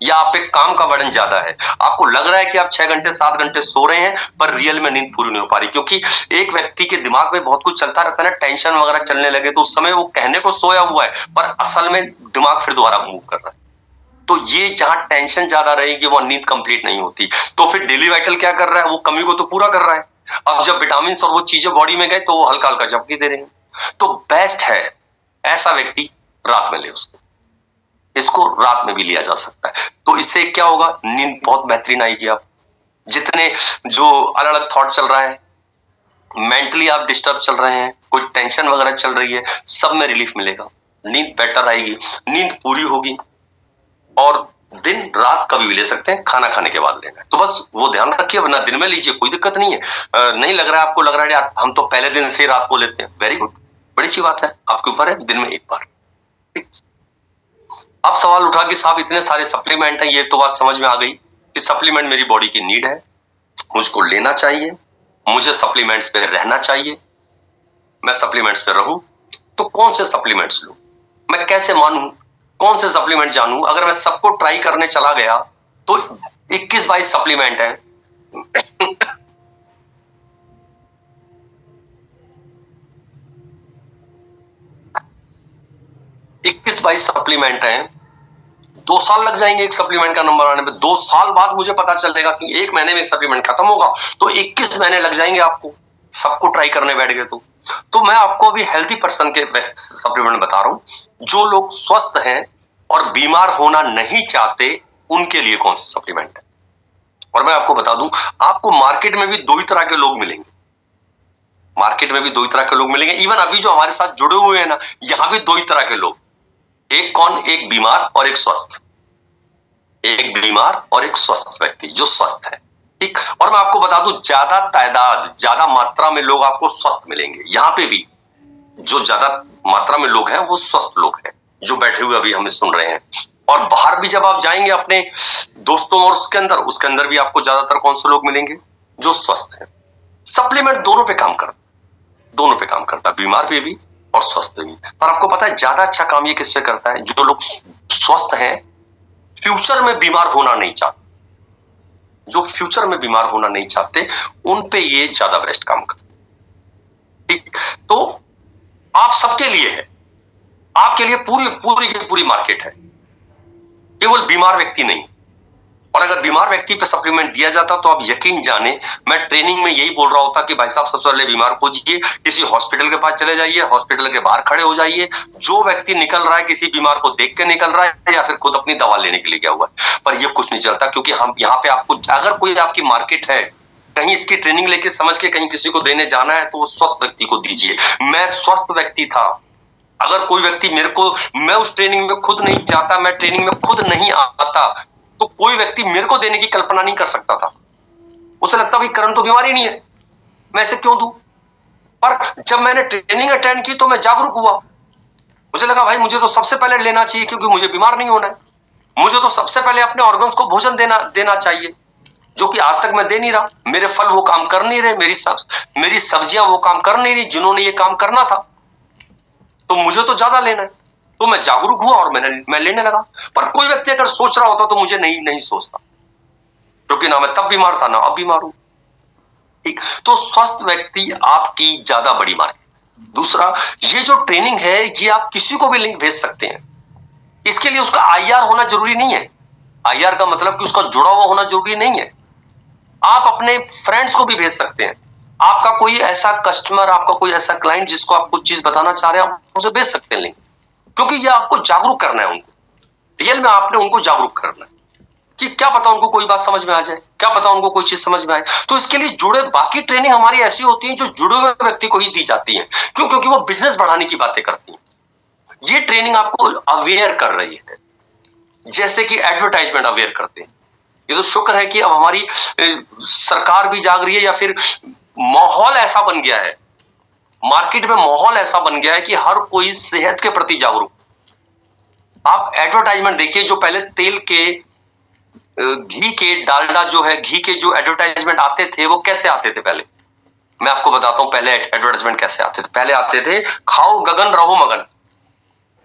या आप पे काम का बर्डन ज्यादा है, आपको लग रहा है कि आप 6 घंटे 7 घंटे सो रहे हैं पर रियल में नींद पूरी नहीं हो पा रही। क्योंकि एक व्यक्ति के दिमाग में बहुत कुछ चलता रहता है ना, टेंशन वगैरह चलने लगे तो उस समय वो कहने को सोया हुआ है पर असल में दिमाग फिर दोबारा मूव कर रहा है। तो ये जहां टेंशन ज्यादा रहेगी वो नींद कंप्लीट नहीं होती। तो फिर डेली वाइटल क्या कर रहा है? वो कमी को तो पूरा कर रहा है। अब जब विटामिन और वो चीजें बॉडी में गए तो वो हल्का हल्का झपकी दे रहे हैं। तो बेस्ट है ऐसा व्यक्ति रात में ले उसको, इसको रात में भी लिया जा सकता है। तो इससे क्या होगा? नींद बहुत बेहतरीन आएगी। आप जितने जो अलग अलग थॉट चल रहा है, मेंटली आप डिस्टर्ब चल रहे हैं, कोई टेंशन वगैरह चल रही है, सब में रिलीफ मिलेगा, नींद बेटर आएगी, नींद पूरी होगी। और दिन रात कभी भी ले सकते हैं, खाना खाने के बाद लेना है। तो बस वो ध्यान रखिए, वरना दिन में लीजिए, कोई दिक्कत नहीं है। नहीं लग रहा है आपको, लग रहा है यार हम तो पहले दिन से रात को लेते हैं, वेरी गुड, बड़ी अच्छी बात है, आपके ऊपर है, दिन में एक बार। ठीक। अब सवाल उठा कि साहब इतने सारे सप्लीमेंट है, ये तो बात समझ में आ गई कि सप्लीमेंट मेरी बॉडी की नीड है, मुझको लेना चाहिए, मुझे सप्लीमेंट्स पे रहना चाहिए, मैं सप्लीमेंट्स पे रहूं, तो कौन से सप्लीमेंट्स लूं, मैं कैसे मानूं, कौन से सप्लीमेंट जानूं? अगर मैं सबको ट्राई करने चला गया तो 21-22 सप्लीमेंट है। 21-22 सप्लीमेंट है, 2 साल लग जाएंगे एक सप्लीमेंट का नंबर आने में। 2 साल बाद मुझे पता चलेगा कि 1 महीने में सप्लीमेंट खत्म होगा, तो 21 महीने लग जाएंगे आपको, सबको ट्राई करने बैठ गए तो मैं आपको अभी हेल्थी पर्सन के सप्लीमेंट बता रहा हूं, जो लोग स्वस्थ हैं और बीमार होना नहीं चाहते उनके लिए कौन सा सप्लीमेंट है। और मैं आपको बता दूं, आपको मार्केट में भी 2 ही तरह के लोग मिलेंगे, मार्केट में भी 2 ही तरह के लोग मिलेंगे। इवन अभी जो हमारे साथ जुड़े हुए हैं ना, यहां भी 2 ही तरह के लोग, एक कौन? एक बीमार और एक स्वस्थ, एक बीमार और एक स्वस्थ व्यक्ति जो स्वस्थ है। ठीक। और मैं आपको बता दूं, ज्यादा तादाद, ज्यादा मात्रा में लोग आपको स्वस्थ मिलेंगे। यहां पे भी जो ज्यादा मात्रा में लोग हैं वो स्वस्थ लोग हैं, जो बैठे हुए अभी हमें सुन रहे हैं। और बाहर भी जब आप जाएंगे अपने दोस्तों और उसके अंदर भी आपको ज्यादातर कौन से लोग मिलेंगे? जो स्वस्थ हैं। सप्लीमेंट दोनों पे काम करता, दोनों पे काम करता है, बीमार पे भी और स्वस्थ पे भी। पर आपको पता है ज्यादा अच्छा काम ये किस पे करता है? जो लोग स्वस्थ हैं, फ्यूचर में बीमार होना नहीं चाहते, जो फ्यूचर में बीमार होना नहीं चाहते, उन पे ये ज्यादा बेस्ट काम करता है। ठीक। तो आप सबके लिए है, आपके लिए पूरी पूरी की पूरी मार्केट है, केवल बीमार व्यक्ति नहीं। और अगर बीमार व्यक्ति पे सप्लीमेंट दिया जाता तो आप यकीन जाने, मैं ट्रेनिंग में यही बोल रहा होता कि भाई साहब सबसे पहले बीमार खोजिए, किसी हॉस्पिटल के पास चले जाइए, हॉस्पिटल के बाहर खड़े हो जाइए, जो व्यक्ति निकल रहा है किसी बीमार को देख के निकल रहा है या फिर खुद अपनी दवा लेने के लिए गया हुआ है। पर ये कुछ नहीं चलता, क्योंकि हम यहाँ पे आपको, अगर कोई आपकी मार्केट है, कहीं इसकी ट्रेनिंग लेके समझ के कहीं किसी को देने जाना है तो वो स्वस्थ व्यक्ति को दीजिए। मैं स्वस्थ व्यक्ति था, अगर कोई व्यक्ति मेरे को, मैं उस ट्रेनिंग में खुद नहीं जाता, मैं ट्रेनिंग में खुद नहीं आता, तो कोई व्यक्ति मेरे को देने की कल्पना नहीं कर सकता था। उसे लगता भाई करण तो बीमारी नहीं है, मैं इसे क्यों दूं? पर जब मैंने ट्रेनिंग अटेंड की तो मैं जागरूक हुआ, मुझे लगा भाई मुझे तो सबसे पहले लेना चाहिए, क्योंकि मुझे बीमार नहीं होना है, मुझे तो सबसे पहले अपने ऑर्गन्स को भोजन देना चाहिए, जो कि आज तक मैं दे नहीं रहा। मेरे फल वो काम कर नहीं रहे, मेरी सब्जियां वो काम कर नहीं रही जिन्होंने ये काम करना था, तो मुझे तो ज्यादा लेना है। तो मैं जागरूक हुआ और मैं लेने लगा। पर कोई व्यक्ति अगर सोच रहा होता तो मुझे नहीं सोचता, क्योंकि ना मैं तब बीमार था ना अब बीमार हूं। ठीक। तो स्वस्थ व्यक्ति आपकी ज्यादा बड़ी मार्केट, दूसरा, ये जो ट्रेनिंग है ये आप किसी को भी लिंक भेज सकते हैं। इसके लिए उसका आईआर होना जरूरी नहीं है। आईआर का मतलब कि उसका जुड़ा हुआ होना जरूरी नहीं है। आप अपने फ्रेंड्स को भी भेज सकते हैं। आपका कोई ऐसा कस्टमर, आपका कोई ऐसा क्लाइंट जिसको आप कुछ चीज बताना चाह रहे हैं, आप उसे भेज सकते हैं लिंक, क्योंकि ये आपको जागरूक करना है उनको। रियल में आपने उनको जागरूक करना है कि क्या पता उनको कोई बात समझ में आ जाए, क्या पता उनको कोई चीज समझ में आए। तो इसके लिए जुड़े, बाकी ट्रेनिंग हमारी ऐसी होती है जो जुड़े हुए व्यक्ति को ही दी जाती है। क्यों? क्योंकि वो बिजनेस बढ़ाने की बातें करती है। ये ट्रेनिंग आपको अवेयर कर रही है, जैसे कि एडवर्टाइजमेंट अवेयर करते हैं। ये तो शुक्र है कि अब हमारी सरकार भी जाग रही है, या फिर माहौल ऐसा बन गया है, मार्केट में माहौल ऐसा बन गया है कि हर कोई सेहत के प्रति जागरूक। आप एडवर्टाइजमेंट देखिए, जो पहले तेल के, घी के, डालडा जो है, घी के जो एडवर्टाइजमेंट आते थे वो कैसे आते थे पहले? मैं आपको बताता हूं पहले एडवर्टाइजमेंट कैसे आते थे। पहले आते थे, खाओ गगन रहो मगन।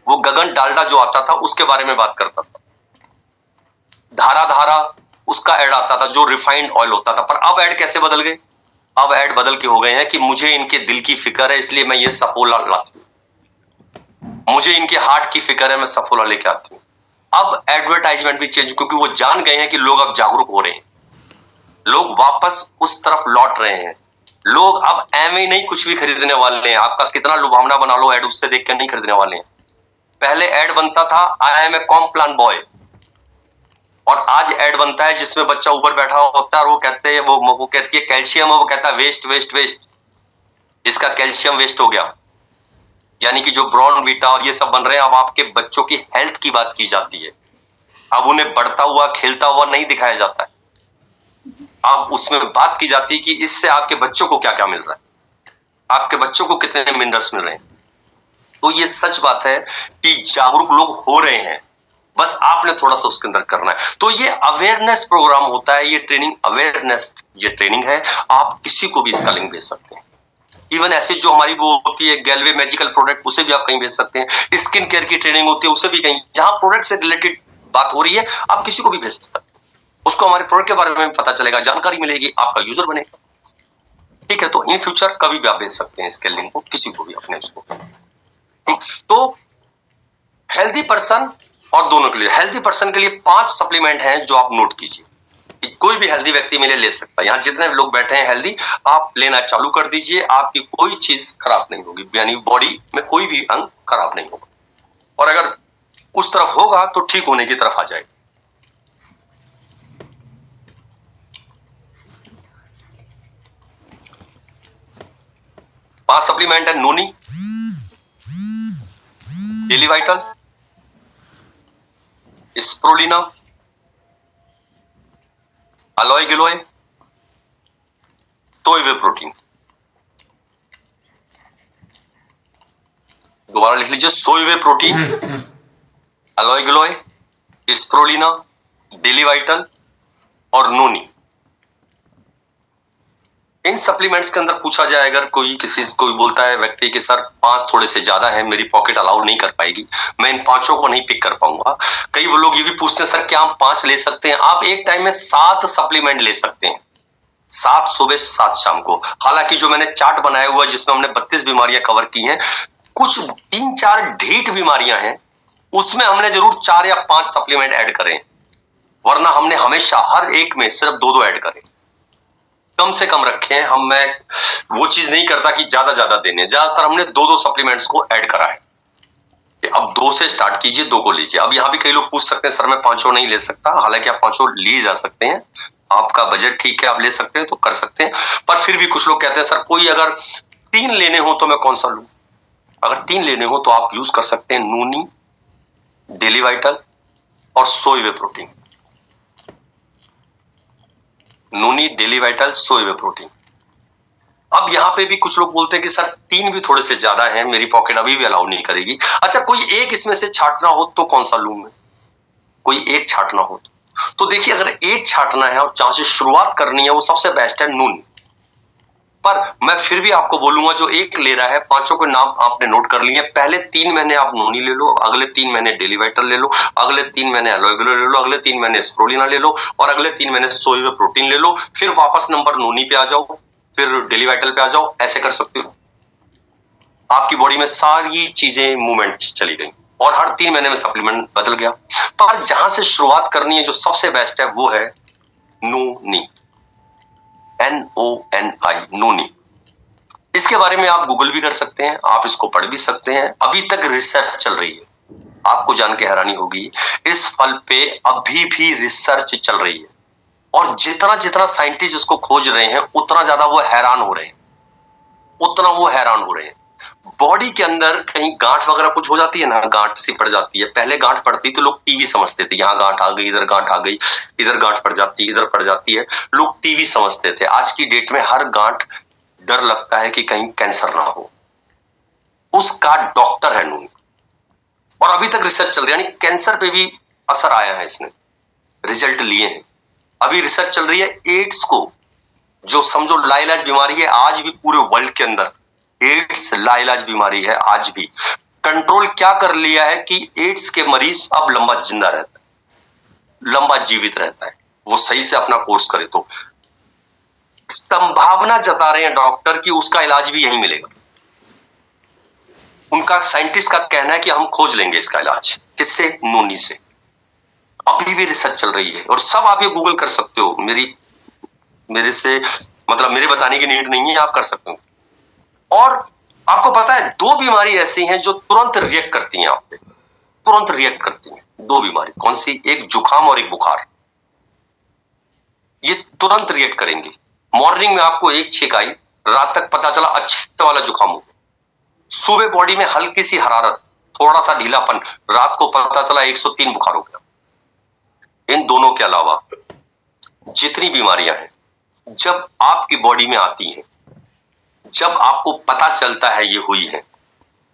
वो गगन डालडा जो आता था उसके बारे में बात करता था। धारा धारा उसका ऐड आता था जो रिफाइंड ऑयल होता था। पर अब ऐड कैसे बदल गए? अब ऐड बदल के हो गए हैं कि मुझे इनके दिल की फिक्र है इसलिए मैं ये सफोला लाती हूं, मुझे इनके हार्ट की फिक्र है मैं सफोला लेके आती हूं। अब एडवर्टाइजमेंट भी चेंज, क्योंकि वो जान गए हैं कि लोग अब जागरूक हो रहे हैं, लोग वापस उस तरफ लौट रहे हैं। लोग अब एवं नहीं कुछ भी खरीदने वाले हैं। आपका कितना लुभावना बना लो ऐड, उससे देख कर नहीं खरीदने वाले हैं। पहले ऐड बनता था I am a Complan boy, और आज ऐड बनता है जिसमें बच्चा ऊपर बैठा होता है और वो कहते हैं, वो कहती है कैल्शियम, और वो कहता है वेस्ट वेस्ट वेस्ट, इसका कैल्शियम वेस्ट हो गया। यानी कि जो ब्रॉन बीटा और ये सब बन रहे हैं, अब आपके बच्चों की हेल्थ की बात की जाती है। अब उन्हें बढ़ता हुआ खेलता हुआ नहीं दिखाया जाता है, अब उसमें बात की जाती है कि इससे आपके बच्चों को क्या क्या मिल रहा है, आपके बच्चों को कितने मिनरल्स मिल रहे हैं। तो ये सच बात है कि जागरूक लोग हो रहे हैं, बस आपने थोड़ा सा उसके अंदर करना है। तो ये अवेयरनेस प्रोग्राम होता है, ये ट्रेनिंग अवेयरनेस, ये ट्रेनिंग है। आप किसी को भी इसका लिंक भेज सकते हैं। इवन ऐसे जो हमारी वो होती है गैलवे मैजिकल प्रोडक्ट, उसे भी आप कहीं भेज सकते हैं। स्किन केयर की ट्रेनिंग होती है, उसे भी कहीं, जहां प्रोडक्ट से रिलेटेड बात हो रही है, आप किसी को भी भेज सकते हैं। उसको हमारे प्रोडक्ट के बारे में पता चलेगा, जानकारी मिलेगी, आपका यूजर बनेगा। ठीक है, तो इन फ्यूचर कभी भी आप भेज सकते हैं इसके लिंक को किसी को भी, अपने उसको। ठीक, तो हेल्दी पर्सन और दोनों के लिए, हेल्दी पर्सन के लिए 5 सप्लीमेंट हैं जो आप नोट कीजिए। कोई भी हेल्दी व्यक्ति मेरे ले सकता है। यहाँ जितने भी लोग बैठे हैं हेल्दी, आप लेना चालू कर दीजिए, आपकी कोई चीज खराब नहीं होगी, यानी बॉडी में कोई भी अंग खराब नहीं होगा, और अगर उस तरफ होगा तो ठीक होने की तरफ आ जाएगा। 5 सप्लीमेंट है: नोनी, डेली वाइटल, स्प्रोलिना, अलोय गिलोय, सोय वे प्रोटीन। दोबारा लिख लीजिए: सोय वे प्रोटीन, अलोय गिलोय, स्प्रोलिना, डेली वाइटल और नोनी। इन सप्लीमेंट्स के अंदर पूछा जाए, अगर कोई बोलता है व्यक्ति कि सर 5 थोड़े से ज्यादा है, मेरी पॉकेट अलाउ नहीं कर पाएगी, मैं इन 5 को नहीं पिक कर पाऊंगा। कई लोग ये भी पूछते हैं सर क्या हम 5 ले सकते हैं? आप एक टाइम में 7 सप्लीमेंट ले सकते हैं, 7 सुबह 7 शाम को। हालांकि जो मैंने चार्ट बनाया हुआ जिसमें हमने 32 बीमारियां कवर की हैं, कुछ 3-4 ढीठ बीमारियां हैं, उसमें हमने जरूर 4 या 5 सप्लीमेंट ऐड करें, वरना हमने हमेशा हर एक में सिर्फ 2-2 ऐड करें, कम से कम रखें। मैं वो चीज नहीं करता कि ज्यादा देने, ज्यादातर हमने 2-2 सप्लीमेंट्स को ऐड करा है। अब 2 से स्टार्ट कीजिए, 2 को लीजिए। अब यहाँ भी कई लोग पूछ सकते हैं सर मैं 5 नहीं ले सकता, हालांकि आप 5 लिए जा सकते हैं, आपका बजट ठीक है, आप ले सकते हैं तो कर सकते हैं। पर फिर भी कुछ लोग कहते हैं सर कोई अगर 3 लेने हो तो मैं कौन सा लूं? अगर 3 लेने हो तो आप यूज कर सकते हैं नूनी, डेली वाइटल और सोय वे प्रोटीन। नूनी, डेली वाइटल, सोय वे प्रोटीन। अब यहाँ पे भी कुछ लोग बोलते हैं कि सर 3 भी थोड़े से ज्यादा है, मेरी पॉकेट अभी भी अलाउ नहीं करेगी। अच्छा, कोई एक इसमें से छांटना हो तो कौन सा लूं मैं? कोई एक छांटना हो तो देखिए, अगर एक छांटना है और जहां से शुरुआत करनी है वो सबसे बेस्ट है नून। पर मैं फिर भी आपको बोलूंगा जो एक ले रहा है, 5 के नाम आपने नोट कर लिए। पहले 3 महीने आप नूनी ले लो, अगले 3 महीने डेली वाइटल ले लो, अगले 3 महीने एलोय गिलोय ले लो, अगले 3 महीने स्प्रोलिना ले लो, और अगले 3 महीने सोय वे प्रोटीन ले लो। फिर वापस नंबर नूनी पे आ जाओ, फिर डेली वाइटल पे आ जाओ, ऐसे कर सकते हो। आपकी बॉडी में सारी चीजें मूवमेंट चली गई और हर 3 महीने में सप्लीमेंट बदल गया। पर जहां से शुरुआत करनी है, जो सबसे बेस्ट है, वो है नोनी, NONI, नोनी। इसके बारे में आप गूगल भी कर सकते हैं, आप इसको पढ़ भी सकते हैं। अभी तक रिसर्च चल रही है, आपको जान के हैरानी होगी, इस फल पे अभी भी रिसर्च चल रही है। और जितना जितना साइंटिस्ट इसको खोज रहे हैं, उतना ज्यादा वो हैरान हो रहे हैं, उतना वो हैरान हो रहे हैं। बॉडी के अंदर कहीं गांठ वगैरह कुछ हो जाती है ना, गांठ सी पड़ जाती है। पहले गांठ पड़ती तो लोग टीवी समझते थे, यहाँ गांठ आ गई, इधर गांठ आ गई, इधर गांठ पड़ जाती है, इधर पड़ जाती है, लोग टीवी समझते थे। आज की डेट में हर गांठ डर लगता है कि कहीं कैंसर ना हो, उसका डॉक्टर है नूनी। और अभी तक रिसर्च चल रही है, यानी कैंसर पे भी असर आया है, इसने रिजल्ट लिए हैं। अभी रिसर्च चल रही है एड्स को, जो समझो लाइलाज बीमारी है, आज भी पूरे वर्ल्ड के अंदर एड्स लाइलाज बीमारी है। आज भी कंट्रोल क्या कर लिया है कि एड्स के मरीज अब लंबा जिंदा रहता है, लंबा जीवित रहता है, वो सही से अपना कोर्स करे तो। संभावना जता रहे हैं डॉक्टर कि उसका इलाज भी यही मिलेगा। उनका साइंटिस्ट का कहना है कि हम खोज लेंगे इसका इलाज, किससे? नोनी से। अभी भी रिसर्च चल रही है और सब आप ये गूगल कर सकते हो, मेरे से मतलब मेरे बताने की नीड नहीं है, आप कर सकते हो। और आपको पता है 2 बीमारी ऐसी हैं जो तुरंत रिएक्ट करती हैं आप पे, तुरंत रिएक्ट करती हैं। 2 बीमारी कौन सी? एक जुकाम और एक बुखार। ये तुरंत रिएक्ट करेंगे। मॉर्निंग में आपको एक छींक आई, रात तक पता चला अच्छा वाला जुकाम हो गया। सुबह बॉडी में हल्की सी हरारत, थोड़ा सा ढीलापन, रात को पता चला 103 बुखार हो गया। इन दोनों के अलावा जितनी बीमारियां हैं, जब आपकी बॉडी में आती हैं, जब आपको पता चलता है ये हुई है,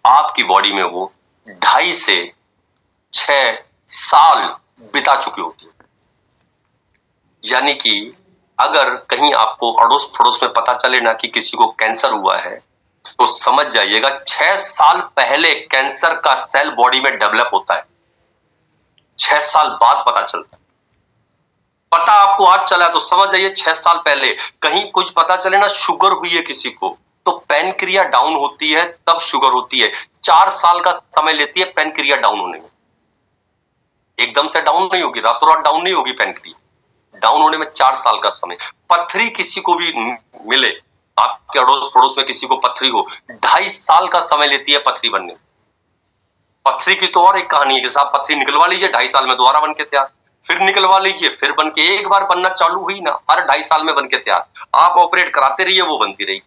आपकी बॉडी में वो 2.5 से 6 साल बिता चुकी होती है। यानी कि अगर कहीं आपको अड़ोस पड़ोस में पता चले ना कि किसी को कैंसर हुआ है, तो समझ जाइएगा 6 साल पहले कैंसर का सेल बॉडी में डेवलप होता है, 6 साल बाद पता चलता है। पता आपको आज चला तो समझ जाइए 6 साल पहले। कहीं कुछ पता चले ना, शुगर हुई है किसी को, तो पैनक्रिया डाउन होती है, तब शुगर होती है। 4 साल का समय लेती है पैनक्रिया डाउन होने में। एकदम से डाउन नहीं होगी, रातों रात डाउन नहीं होगी पैनक्रिया, डाउन होने में 4 साल का समय। पथरी किसी को भी मिले, आपके अड़ोस पड़ोस में किसी को पथरी हो, 2.5 साल का समय लेती है पथरी बनने। पथरी की तो और एक कहानी है कि साहब पथरी निकलवा लीजिए, 2.5 साल में दोबारा बन के तैयार, फिर निकलवा लीजिए, फिर बन के, एक बार बनना चालू हुई ना, हर 2.5 साल में बन के तैयार। आप ऑपरेट कराते रहिए, वो बनती रही।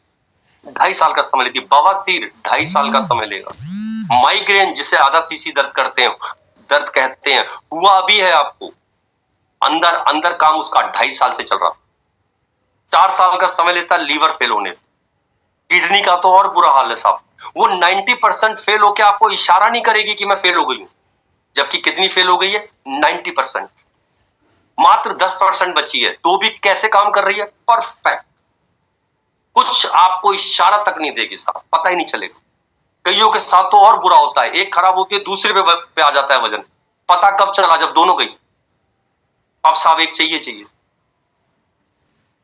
2.5 साल का समय लेती है। बवासीर 2.5 साल का समय लेगा। माइग्रेन, जिसे आधा सीसी दर्द करते हैं, दर्द कहते हैं, हुआ अभी है आपको, अंदर अंदर काम उसका 2.5 साल से चल रहा। 4 साल का समय लेता है लीवर फेल होने। किडनी का तो और बुरा हाल है साहब, वो 90% फेल होके आपको इशारा नहीं करेगी कि मैं फेल हो गई हूं, जबकि कितनी फेल हो गई है? 90%। मात्र 10% बची है, तो भी कैसे काम कर रही है? परफेक्ट। कुछ आपको इशारा तक नहीं देगी साहब, पता ही नहीं चलेगा। कईयों के साथ तो और बुरा होता है, एक खराब होती है, दूसरे पे आ जाता है वजन, पता कब चला? जब दोनों गई। अब साहब एक चाहिए।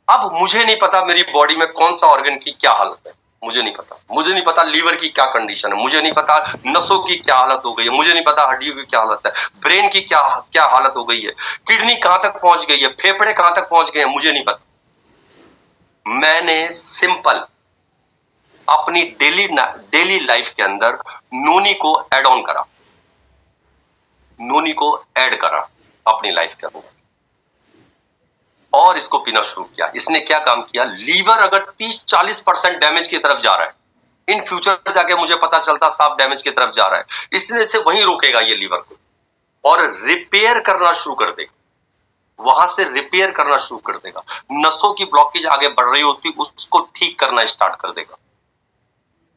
अब मुझे नहीं पता मेरी बॉडी में कौन सा ऑर्गन की क्या हालत है, मुझे नहीं पता। मुझे नहीं पता लीवर की क्या कंडीशन है, मुझे नहीं पता नसों की क्या हालत हो गई है, मुझे नहीं पता हड्डियों की क्या हालत है, ब्रेन की क्या क्या हालत हो गई है, किडनी कहां तक पहुंच गई है, फेफड़े कहां तक पहुंच गए हैं, मुझे नहीं पता। मैंने सिंपल अपनी डेली लाइफ के अंदर नोनी को ऐड ऑन करा, नोनी को ऐड करा अपनी लाइफ के अंदर, और इसको पीना शुरू किया। इसने क्या काम किया? लीवर अगर 30-40% डैमेज की तरफ जा रहा है, इन फ्यूचर जाके मुझे पता चलता साफ डैमेज की तरफ जा रहा है, इसने से वहीं रोकेगा ये लीवर को, और रिपेयर करना शुरू कर देगा, वहां से रिपेयर करना शुरू कर देगा। नसों की ब्लॉकेज आगे बढ़ रही होती, उसको ठीक करना स्टार्ट कर देगा।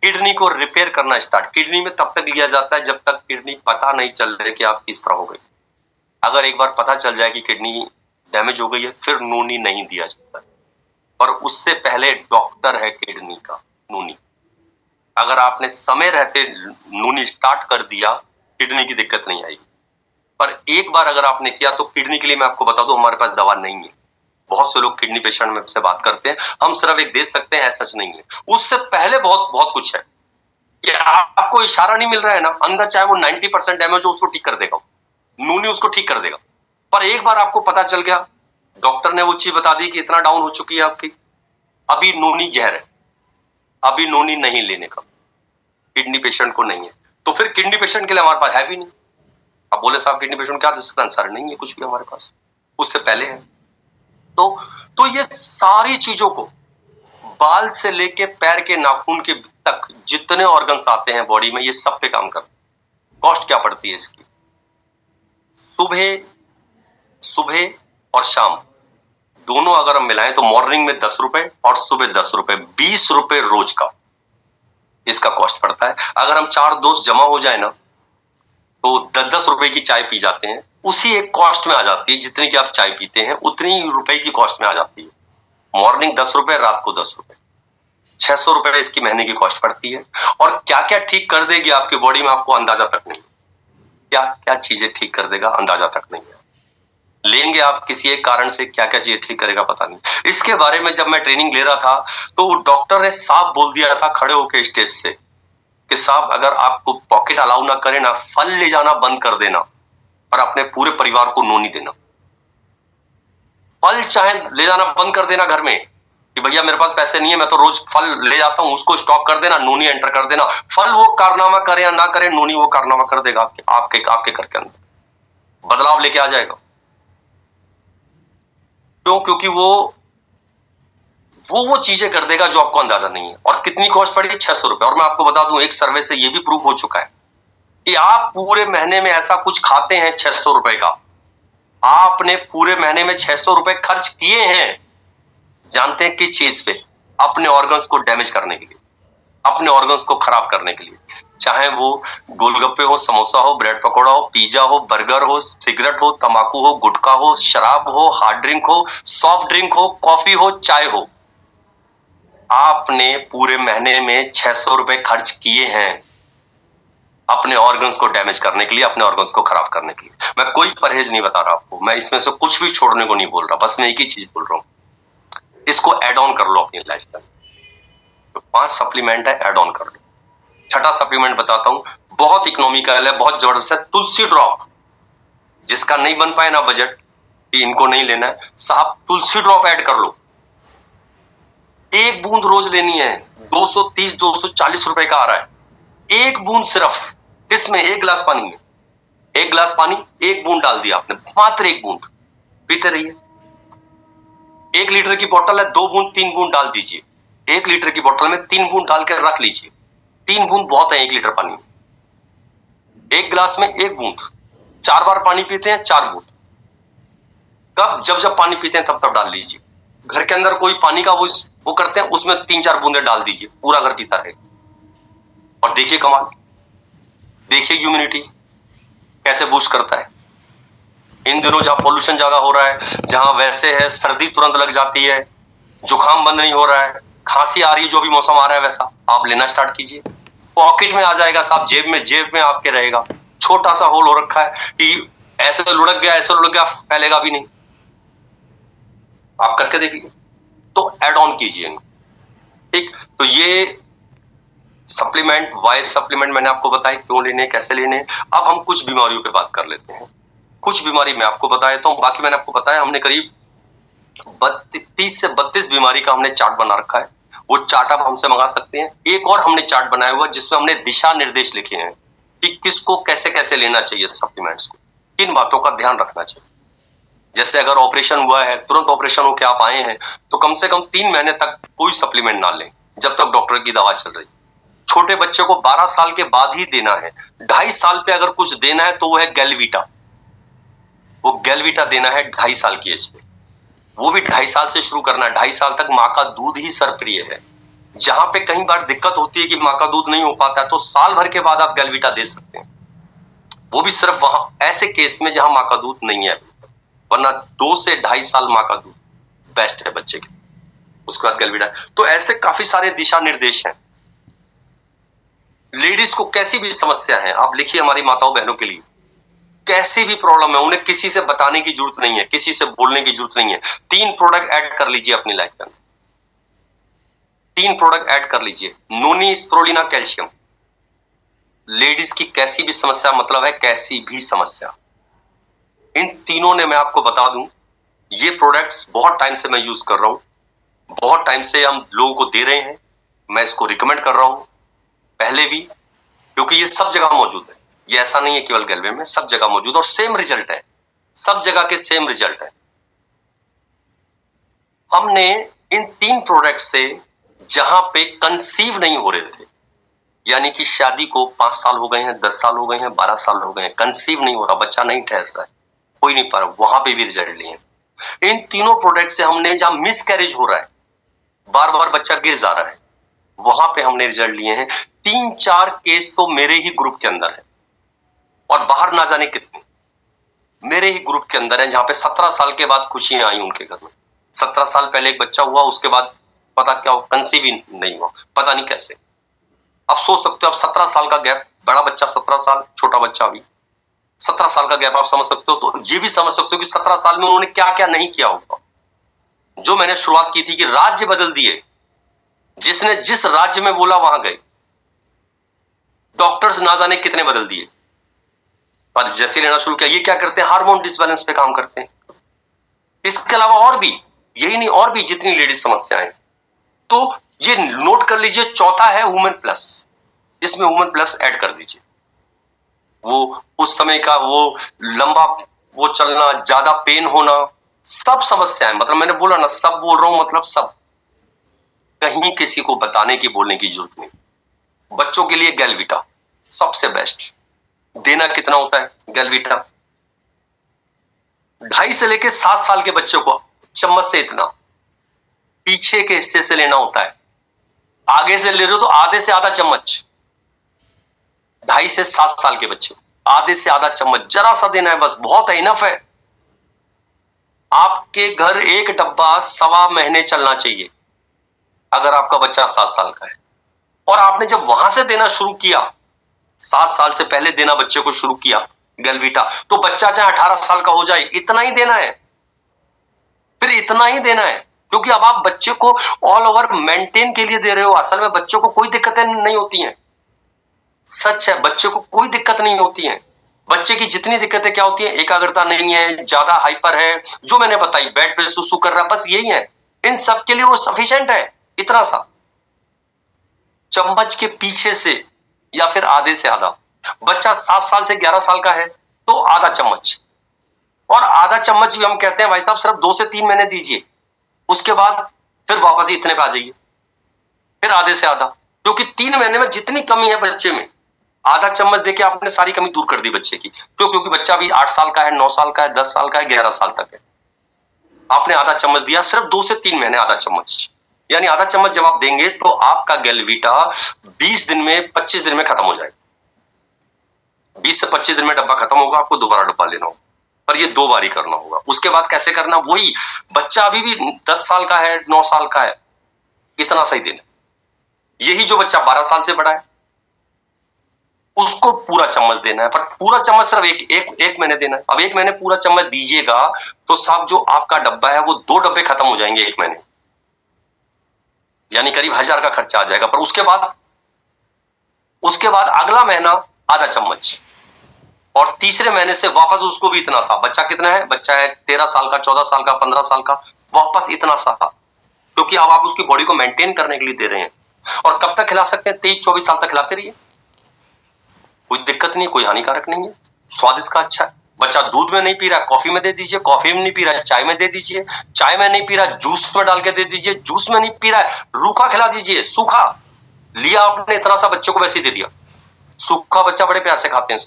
किडनी को रिपेयर करना स्टार्ट, किडनी में तब तक लिया जाता है जब तक किडनी पता नहीं चल रहा है कि आप किस तरह हो गई। अगर एक बार पता चल जाए कि किडनी डैमेज हो गई है, फिर नोनी नहीं दिया जाता, और उससे पहले डॉक्टर है किडनी का, नोनी। अगर आपने समय रहते नोनी स्टार्ट कर दिया, किडनी की दिक्कत नहीं आएगी। पर एक बार अगर आपने किया तो किडनी के लिए मैं आपको बता दूं, हमारे पास दवा नहीं है। बहुत से लोग किडनी पेशेंट में से बात करते हैं, हम सिर्फ एक दे सकते हैं, ऐसा सच नहीं है। उससे पहले बहुत बहुत कुछ है। कि आपको इशारा नहीं मिल रहा है ना, अंदर चाहे वो 90% डैमेज हो, उसको ठीक कर देगा, नूनी उसको ठीक कर देगा। पर एक बार आपको पता चल गया, डॉक्टर ने वो चीज बता दी कि इतना डाउन हो चुकी है आपकी, अभी नूनी जहर है, अभी नूनी नहीं लेने का, किडनी पेशेंट को नहीं है, तो फिर किडनी पेशेंट के लिए हमारे पास है भी नहीं। अब बोले साहब किडनी पेशेंट क्या दे सकता है, आंसर नहीं है कुछ भी हमारे पास, उससे पहले है। तो ये सारी चीजों को, बाल से लेके पैर के नाखून के तक जितने ऑर्गन्स आते हैं बॉडी में, ये सब पे काम करते हैं। कॉस्ट क्या पड़ती है इसकी? सुबह सुबह और शाम दोनों अगर हम मिलाएं तो मॉर्निंग में 10 रुपए और सुबह 10 रुपए, 20 रुपए रोज का इसका कॉस्ट पड़ता है। अगर हम 4 दोस्त जमा हो जाए ना, तो 10-10 रुपए की चाय पी जाते हैं, उसी एक कॉस्ट में आ जाती है, जितनी की आप चाय पीते हैं उतनी रुपए की कॉस्ट में आ जाती है। मॉर्निंग 10 रुपए, रात को 10 रुपए, 600 रुपए इसकी महीने की कॉस्ट पड़ती है। और क्या क्या ठीक कर देगी आपकी बॉडी में, आपको अंदाजा तक नहीं, क्या क्या चीजें ठीक कर देगा अंदाजा तक नहीं है। लेंगे आप किसी एक कारण से, क्या क्या चीजें ठीक करेगा पता नहीं। इसके बारे में जब मैं ट्रेनिंग ले रहा था तो डॉक्टर ने साफ बोल दिया था खड़े होकर स्टेज से कि साहब अगर आपको पॉकेट अलाउ ना करे ना, फल ले जाना बंद कर देना और अपने पूरे परिवार को नोनी देना। फल चाहे ले जाना बंद कर देना घर में कि भैया मेरे पास पैसे नहीं है, मैं तो रोज फल ले जाता हूं, उसको स्टॉप कर देना, नोनी एंटर कर देना। फल वो कारनामा करे या ना करे, नोनी वो कारनामा कर देगा आपके घर के अंदर, बदलाव लेके आ जाएगा। क्यों? क्योंकि वो चीजें कर देगा जो आपको अंदाजा नहीं है। और कितनी कॉस्ट पड़ेगी? 600 रुपए। और मैं आपको बता दूं, एक सर्वे से ये भी प्रूफ हो चुका है कि आप पूरे महीने में ऐसा कुछ खाते हैं 600 रुपए का, आपने पूरे महीने में 600 रुपए खर्च किए हैं, जानते हैं किस चीज पे? अपने ऑर्गन्स को डैमेज करने के लिए, अपने ऑर्गन्स को खराब करने के लिए। चाहे वो गोलगप्पे हो, समोसा हो, ब्रेड पकौड़ा हो, पिज्जा हो, बर्गर हो, सिगरेट हो, तंबाकू हो, गुटखा हो, शराब हो, हार्ड ड्रिंक हो, सॉफ्ट ड्रिंक हो, कॉफी हो, चाय हो, आपने पूरे महीने में 600 रुपए खर्च किए हैं अपने ऑर्गन्स को डैमेज करने के लिए, अपने ऑर्गन्स को खराब करने के लिए। मैं कोई परहेज नहीं बता रहा आपको, मैं इसमें से कुछ भी छोड़ने को नहीं बोल रहा, बस मैं एक ही चीज बोल रहा हूं, इसको एड ऑन कर लो अपनी लाइफस्टाइल। तो 5 सप्लीमेंट है, एड ऑन कर लो। छठा सप्लीमेंट बताता हूं, बहुत इकोनॉमिकल है, बहुत जबरदस्त है, तुलसी ड्रॉप। जिसका नहीं बन पाए ना बजट कि इनको नहीं लेना है, साहब तुलसी ड्रॉप ऐड कर लो। एक बूंद रोज लेनी है, 230-240 रुपए का आ रहा है। एक बूंद सिर्फ, किसमें? एक गिलास पानी में, एक गिलास पानी, एक बूंद डाल दिया आपने, मात्र एक बूंद, पीते रहिए। 1 लीटर की बोतल है, 2 बूंद 3 बूंद डाल दीजिए। 1 लीटर की बोतल में 3 बूंद डाल कर रख लीजिए। 3 बूंद बहुत है 1 लीटर पानी में। 1 गिलास में 1 बूंद, 4 बार पानी पीते हैं, 4 बूंद। कब? जब जब पानी पीते हैं तब तब डाल लीजिए। घर के अंदर कोई पानी का वो करते हैं, उसमें 3-4 बूंदे डाल दीजिए, पूरा घर पीता रहे। और देखिए कमाल, देखिए इम्यूनिटी कैसे बूस्ट करता है। इन दिनों जहां पोल्यूशन ज्यादा हो रहा है, जहां वैसे है सर्दी तुरंत लग जाती है, जुकाम बंद नहीं हो रहा है, खांसी आ रही है, जो भी मौसम आ रहा है वैसा, आप लेना स्टार्ट कीजिए। पॉकेट में आ जाएगा साहब, जेब में आपके रहेगा। छोटा सा होल हो रखा है कि ऐसे तो लुढ़क गया, ऐसे लुढ़क गया, फैलेगा भी नहीं। आप करके देखिए, तो एड ऑन कीजिए। ठीक, तो ये सप्लीमेंट, वाइस सप्लीमेंट मैंने आपको बताया क्यों लेने, कैसे लेने। अब हम कुछ बीमारियों पे बात कर लेते हैं। कुछ बीमारी मैं आपको बता देता हूं, बाकी मैंने आपको बताया, हमने करीब 30 से 32 बीमारी का हमने चार्ट बना रखा है। वो चार्ट आप हमसे मंगा सकते हैं। एक और हमने चार्ट बनाया हुआ जिसमें हमने दिशा निर्देश लिखे हैं कि किसको कैसे कैसे लेना चाहिए सप्लीमेंट्स को, किन बातों का ध्यान रखना चाहिए। जैसे अगर ऑपरेशन हुआ है, तुरंत ऑपरेशन होकर आप आए हैं, तो कम से कम 3 महीने तक कोई सप्लीमेंट ना लें जब तक डॉक्टर की दवा चल रही। छोटे बच्चे को 12 साल के बाद ही देना है। 2.5 साल पे अगर कुछ देना है तो वो है गैलवीटा, वो गैलवीटा देना है 2.5 साल की एज पे। वो भी 2.5 साल से शुरू करना है। 2.5 साल तक माँ का दूध ही सर्वप्रिय है। जहां पे कई बार दिक्कत होती है कि माँ का दूध नहीं हो पाता है, तो साल भर के बाद आप गैलवीटा दे सकते हैं। वो भी सिर्फ वहां ऐसे केस में जहां माँ का दूध नहीं है, वरना 2 से 2.5 साल माँ का दूध बेस्ट है बच्चे के। उसके बाद गैलवीटा। तो ऐसे काफी सारे दिशा निर्देश हैं। लेडीज को कैसी भी समस्या है, आप लिखिए हमारी माताओं बहनों के लिए, कैसी भी प्रॉब्लम है, उन्हें किसी से बताने की जरूरत नहीं है, किसी से बोलने की जरूरत नहीं है। 3 प्रोडक्ट ऐड कर लीजिए अपनी लाइफ में। 3 प्रोडक्ट ऐड कर लीजिए। नोनी स्प्रोलिना कैल्शियम, लेडीज की कैसी भी समस्या, मतलब है कैसी भी समस्या, इन तीनों ने, मैं आपको बता दूं, ये प्रोडक्ट्स बहुत टाइम से मैं यूज कर रहा हूं, बहुत टाइम से हम लोगों को दे रहे हैं, मैं इसको रिकमेंड कर रहा हूं पहले भी, क्योंकि ये सब जगह मौजूद है। ये ऐसा नहीं है केवल गैलवे में, सब जगह मौजूद और सेम रिजल्ट है, सब जगह के सेम रिजल्ट है। हमने इन 3 प्रोडक्ट से जहां पे कंसीव नहीं हो रहे थे, यानी कि शादी को 5 साल हो गए हैं, 10 साल हो गए हैं, 12 साल हो गए हैं, कंसीव नहीं हो रहा, बच्चा नहीं ठहर रहा है, कोई नहीं पा रहा, वहां पे भी रिजल्ट लिए। इन तीनों प्रोडक्ट से हमने, जहां मिस कैरेज हो रहा है, बार बार बच्चा गिर जा रहा है, वहां पे हमने रिजल्ट लिए हैं। 3-4 केस तो मेरे ही ग्रुप के अंदर है, और बाहर ना जाने कितने मेरे ही ग्रुप के अंदर है, जहां पे 17 साल के बाद खुशियां आई उनके घर में। 17 साल पहले एक बच्चा हुआ, उसके बाद पता क्या हुआ, कंसीव ही नहीं हुआ, पता नहीं कैसे। आप सोच सकते हो, अब 17 साल का गैप, बड़ा बच्चा 17 साल, छोटा बच्चा भी 17 साल का गैप, आप समझ सकते हो। तो ये भी समझ सकते हो कि 17 साल में उन्होंने क्या क्या नहीं किया होगा। जो मैंने शुरुआत की थी कि राज्य बदल दिए, जिसने जिस राज्य में बोला वहां गए, डॉक्टर्स ना जाने कितने बदल दिए, पर जैसे लेना शुरू किया, ये क्या करते हैं, हार्मोन डिसबैलेंस पे काम करते हैं। इसके अलावा और भी, यही नहीं, और भी जितनी लेडीज समस्याएं, तो ये नोट कर लीजिए। चौथा है वुमेन प्लस, इसमें वुमेन प्लस ऐड कर दीजिए। वो उस समय का वो लंबा वो चलना, ज्यादा पेन होना, सब समस्याएं, मतलब मैंने बोला ना, सब बोल रहा हूं, मतलब सब, कहीं किसी को बताने की, बोलने की जरूरत नहीं। बच्चों के लिए गैलविटा सबसे बेस्ट। देना कितना होता है गैलविटा, 2.5 से लेके 7 साल के बच्चों को चम्मच से इतना, पीछे के हिस्से से लेना होता है, आगे से ले रहे हो तो आधे से आधा चम्मच। 2.5 से 7 साल के बच्चे आधे से आधा चम्मच जरा सा देना है, बस बहुत है, इनफ है। आपके घर एक डब्बा 1.25 महीने चलना चाहिए, अगर आपका बच्चा 7 साल का है। और आपने जब वहां से देना शुरू किया, 7 साल से पहले देना बच्चे को शुरू किया गैलविटा, तो बच्चा चाहे 18 साल का हो जाए, इतना ही देना है, फिर इतना ही देना है। क्योंकि अब आप बच्चे को ऑल ओवर मेंटेन के लिए दे रहे हो, असल में बच्चों को कोई दिक्कतें नहीं होती हैं। सच है, बच्चे को कोई दिक्कत नहीं होती है। बच्चे की जितनी दिक्कतें क्या होती है, एकाग्रता नहीं है, ज्यादा हाइपर है, जो मैंने बताई, बेड पे सुसु कर रहा है, बस यही है। इन सब के लिए वो सफिशिएंट है, इतना सा चम्मच के पीछे से या फिर आधे से आधा। बच्चा 7 साल से 11 साल का है तो आधा चम्मच, और आधा चम्मच भी हम कहते हैं भाई साहब सिर्फ 2 से 3 महीने दीजिए, उसके बाद फिर वापस इतने पे आ जाइए, फिर आधे से आधा। क्योंकि 3 महीने में जितनी कमी है बच्चे में, आधा चम्मच देके आपने सारी कमी दूर कर दी बच्चे की। क्यों? क्योंकि बच्चा भी 8 साल का है, 9 साल का है, 10 साल का है, 11 साल तक है। आपने आधा चम्मच दिया, सिर्फ 2 से 3 महीने आधा चम्मच, यानी आधा चम्मच जब आप देंगे तो आपका गैलविटा 20 दिन में, 25 दिन में खत्म हो जाएगा। 20 से 25 दिन में डब्बा खत्म होगा, आपको दोबारा डब्बा लेना होगा, पर ये 2 बार ही करना होगा। उसके बाद कैसे करना, वही बच्चा अभी भी 10 साल का है, 9 साल का है, इतना सही देना। यही जो बच्चा 12 साल से बड़ा है, उसको पूरा चम्मच देना है, पर पूरा चम्मच सिर्फ एक महीने देना है। अब 1 महीने पूरा चम्मच दीजिएगा तो साहब जो आपका डब्बा है वो 2 डब्बे खत्म हो जाएंगे 1 महीने, यानी करीब 1000 का खर्चा आ जाएगा। पर उसके बाद अगला महीना आधा चम्मच, और तीसरे महीने से वापस उसको भी इतना सा। बच्चा कितना है, बच्चा है 13 साल का, 14 साल का, 15 साल का, वापस इतना सा, क्योंकि अब आप उसकी बॉडी को मेंटेन करने के लिए दे रहे हैं। और कब तक खिला सकते हैं, 23-24 साल तक खिलाते रहिए, कोई दिक्कत नहीं, कोई हानिकारक नहीं है, स्वाद इसका अच्छा है। बच्चा दूध में नहीं पी रहा, कॉफी में दे दीजिए, कॉफी में नहीं पी रहा, चाय में दे दीजिए, चाय में नहीं पी रहा, जूस में डाल के दे दीजिए, जूस में नहीं पी रहा, रूखा खिला दीजिए, सूखा लिया आपने इतना सा, बच्चे को वैसे ही दे दिया। सूखा बच्चा बड़े प्यार से खाते हैं,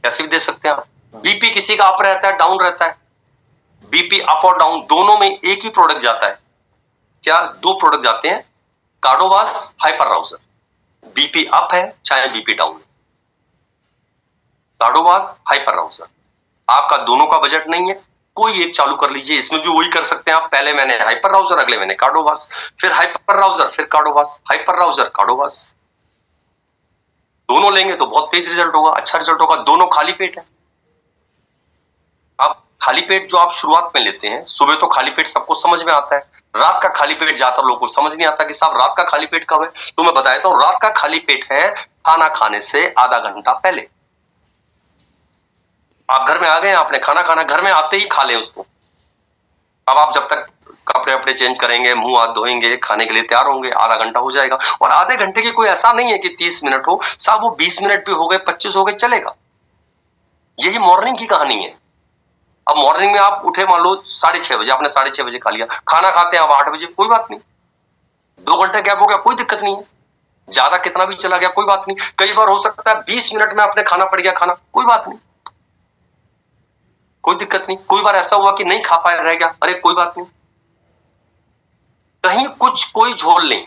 ऐसे भी दे सकते हैं आप। बीपी किसी का अप रहता है, डाउन रहता है, बीपी अप और डाउन दोनों में एक ही प्रोडक्ट जाता है। क्या? 2 प्रोडक्ट जाते हैं, कार्डोवास, हाइपर राउजर। बीपी अप है चाहे बीपी डाउन है, कार्डोवास, हाइपर राउजर। आपका दोनों का बजट नहीं है, कोई एक चालू कर लीजिए, इसमें भी वही कर सकते हैं आप। पहले मैंने हाइपर राउजर, अगले मैंने कार्डोवास, फिर हाइपर राउजर, फिर कार्डोवास, हाइपर राउजर, कार्डोवास। दोनों लेंगे तो बहुत तेज रिजल्ट होगा, अच्छा रिजल्ट होगा। दोनों खाली पेट है। आप खाली पेट जो आप शुरुआत में लेते हैं, सुबह तो खाली पेट सबको समझ में आता है, रात का खाली पेट ज्यादातर लोगों को समझ नहीं आता कि साहब रात का खाली पेट कब है। तो मैं बताया था, रात का खाली पेट है खाना खाने से आधा घंटा पहले। आप घर में आ गए, आपने खाना खाना, घर में आते ही खा लें उसको। अब आप जब तक कपड़े वपड़े चेंज करेंगे, मुंह हाथ धोएंगे, खाने के लिए तैयार होंगे, आधा घंटा हो जाएगा। और आधे घंटे की कोई ऐसा नहीं है कि 30 मिनट हो साहब, वो 20 मिनट भी हो गए, 25 हो गए, चलेगा। यही मॉर्निंग की कहानी है। अब मॉर्निंग में आप उठे, मान लो 6:30 बजे, आपने 6:30 बजे खा लिया, खाना खाते हैं आप 8 बजे, कोई बात नहीं, 2 घंटे गैप हो गया, कोई दिक्कत नहीं है। ज्यादा कितना भी चला गया, कोई बात नहीं। कई बार हो सकता है 20 मिनट में आपने खाना पड़ गया, खाना, कोई बात नहीं, कोई दिक्कत नहीं। कोई बार ऐसा हुआ कि नहीं खा पाया, रह गया, अरे कोई बात नहीं, कहीं कुछ कोई झोल नहीं।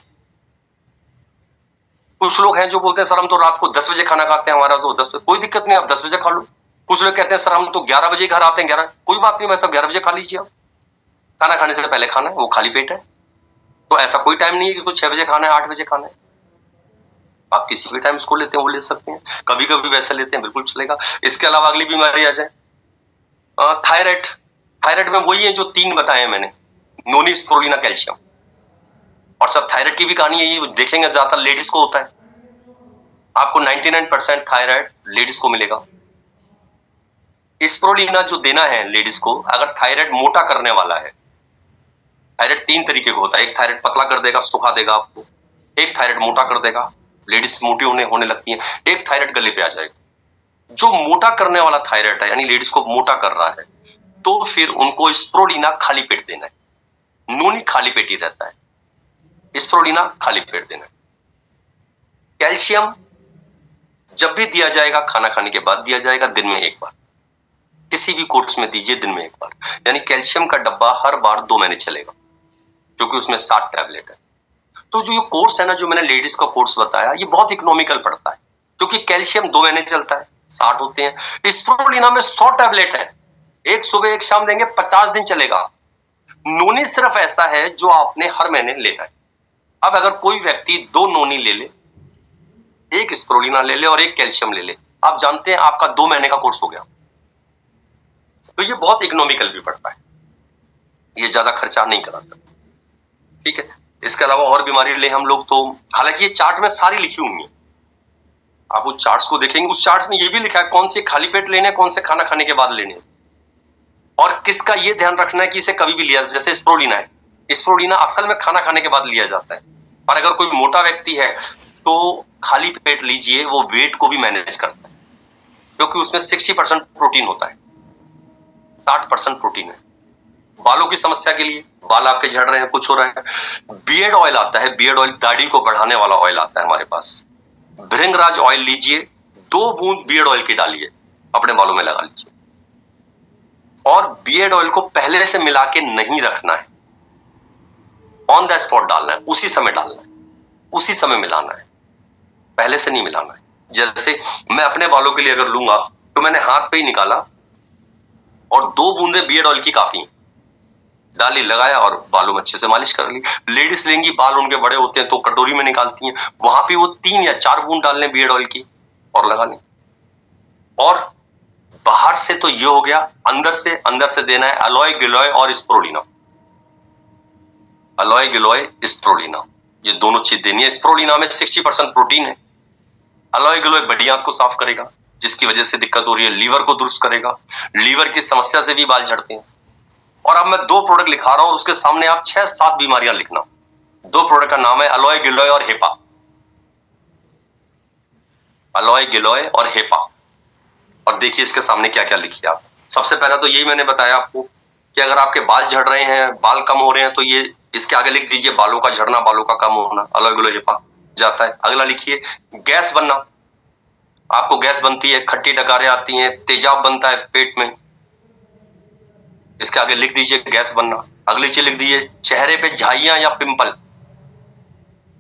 कुछ लोग हैं जो बोलते हैं सर हम तो रात को 10 बजे खाना खाते हैं, हमारा तो 10 बजे, कोई दिक्कत नहीं, आप 10 बजे खा लो। कुछ लोग कहते हैं सर हम तो 11 बजे घर आते हैं, 11, कोई बात नहीं, मैं सब 11 बजे खा लीजिए। आप खाना खाने से पहले खाना है, वो खाली पेट है, तो ऐसा कोई टाइम नहीं है कि उसको 6 बजे खाना है, 8 बजे खाना है। आप किसी भी टाइम उसको लेते हैं, वो ले सकते हैं, कभी कभी वैसे लेते हैं, बिल्कुल चलेगा। इसके अलावा अगली बीमारी आ जाए, थायराइड। थायराइड में वही है जो 3 बताए मैंने, नोनी, स्प्रुलिना, कैल्शियम। और सब थायराइड की भी कहानी है, ये देखेंगे ज्यादातर लेडीज को होता है। आपको 99% थायराइड लेडीज को मिलेगा। स्प्रुलिना जो देना है लेडीज को, अगर थायराइड मोटा करने वाला है, थायराइड 3 तरीके का होता है, एक थायराइड पतला कर देगा, सुखा देगा आपको, एक थायराइड मोटा कर देगा, लेडीज मोटी होने लगती है, एक थायराइड गले पे आ जाएगा। जो मोटा करने वाला थायराइड है, यानी लेडीज को मोटा कर रहा है, तो फिर उनको स्प्रुलिना खाली पेट देना है। नोनी खाली पेट ही रहता है, स्प्रुलिना खाली पेट देना है। कैल्शियम जब भी दिया जाएगा, खाना खाने के बाद दिया जाएगा, दिन में 1 बार, किसी भी कोर्स में दीजिए दिन में 1 बार। यानी कैल्शियम का डब्बा हर बार 2 महीने चलेगा, क्योंकि उसमें 60 टैबलेट है। तो जो ये कोर्स है ना, जो मैंने लेडीज का कोर्स बताया, ये बहुत इकोनॉमिकल पड़ता है, क्योंकि कैल्शियम 2 महीने चलता है, 60 होते हैं। स्प्रुलिना में 100 टैबलेट है, एक सुबह एक शाम देंगे, 50 दिन चलेगा। नोनी सिर्फ ऐसा है जो आपने हर महीने लेना है। अब अगर कोई व्यक्ति 2 नोनी ले ले, एक स्प्रुलिना ले ले और एक कैल्शियम ले ले, आप जानते हैं आपका 2 महीने का कोर्स हो गया। तो ये बहुत इकोनॉमिकल भी पड़ता है, ये ज्यादा खर्चा नहीं कराता, ठीक है। इसके अलावा और बीमारी ले हम लोग, तो हालांकि ये चार्ट में सारी लिखी हुई है, आप उस चार्ट्स को देखेंगे, उस चार्ट्स में ये भी लिखा है कौन से खाली पेट लेने, कौन से खाना खाने के बाद लेने, और किसका ये ध्यान रखना है कि इसे कभी भी लिया, जैसे स्प्रुलिना है, स्प्रुलिना असल में खाना खाने के बाद लिया जाता है। और अगर कोई मोटा व्यक्ति है तो खाली पेट लीजिए, वो वेट को भी मैनेज करता है, क्योंकि उसमें 60% प्रोटीन होता है, 60% प्रोटीन है। बालों की समस्या के लिए, बाल आपके झड़ रहे हैं, कुछ हो रहा है, बियर्ड ऑयल आता है, बियर्ड ऑयल, दाढ़ी को बढ़ाने वाला ऑयल आता है हमारे पास, भृंगराज ऑयल लीजिए, 2 बूंद बियर्ड ऑयल की डालिए, अपने बालों में लगा लीजिए। और बियर्ड ऑयल को पहले से मिला के नहीं रखना है, ऑन द स्पॉट डालना है, उसी समय डालना है, उसी समय मिलाना है, पहले से नहीं मिलाना है। जैसे मैं अपने बालों के लिए अगर लूंगा, तो मैंने हाथ पे ही निकाला और 2 बूंदे बियर्ड ऑयल की काफी है, डाली, लगाया और बालों में अच्छे से मालिश कर ली। लेडीज लेंगी, बाल उनके बड़े होते हैं तो कटोरी में निकालती हैं, वहां पे वो 3 या 4 बूंद डाल लें बियर्ड ऑयल की और लगा लें। और बाहर से तो ये हो गया, अंदर से देना है अलोय गिलोय और स्प्रुलिना, अलोय गिलोय स्प्रुलिना, ये दोनों चीज देनी है। स्प्रुलिना में 60% प्रोटीन है, अलोय गिलोय बड़ी आंत को साफ करेगा, जिसकी वजह से दिक्कत हो रही है, लीवर को दुरुस्त करेगा, लीवर की समस्या से भी बाल झड़ते हैं। और अब मैं 2 प्रोडक्ट लिखा रहा हूं और उसके सामने आप 6-7 बीमारियां लिखना। 2 प्रोडक्ट का नाम है अलोय गिलोय और हेपा, अलोय गिलोय और हेपा। और देखिए इसके सामने क्या क्या लिखिए आप। सबसे पहला तो यही मैंने बताया आपको कि अगर आपके बाल झड़ रहे हैं, बाल कम हो रहे हैं, तो ये इसके आगे लिख दीजिए बालों का झड़ना, बालों का कम होना, अलोय गिलोय हेपा जाता है। अगला लिखिए गैस बनना, आपको गैस बनती है, खट्टी डकारें आती हैं, तेजाब बनता है पेट में, इसके आगे लिख दीजिए गैस बनना। अगली चीज लिख दीजिए चेहरे पे झाइयां या पिंपल,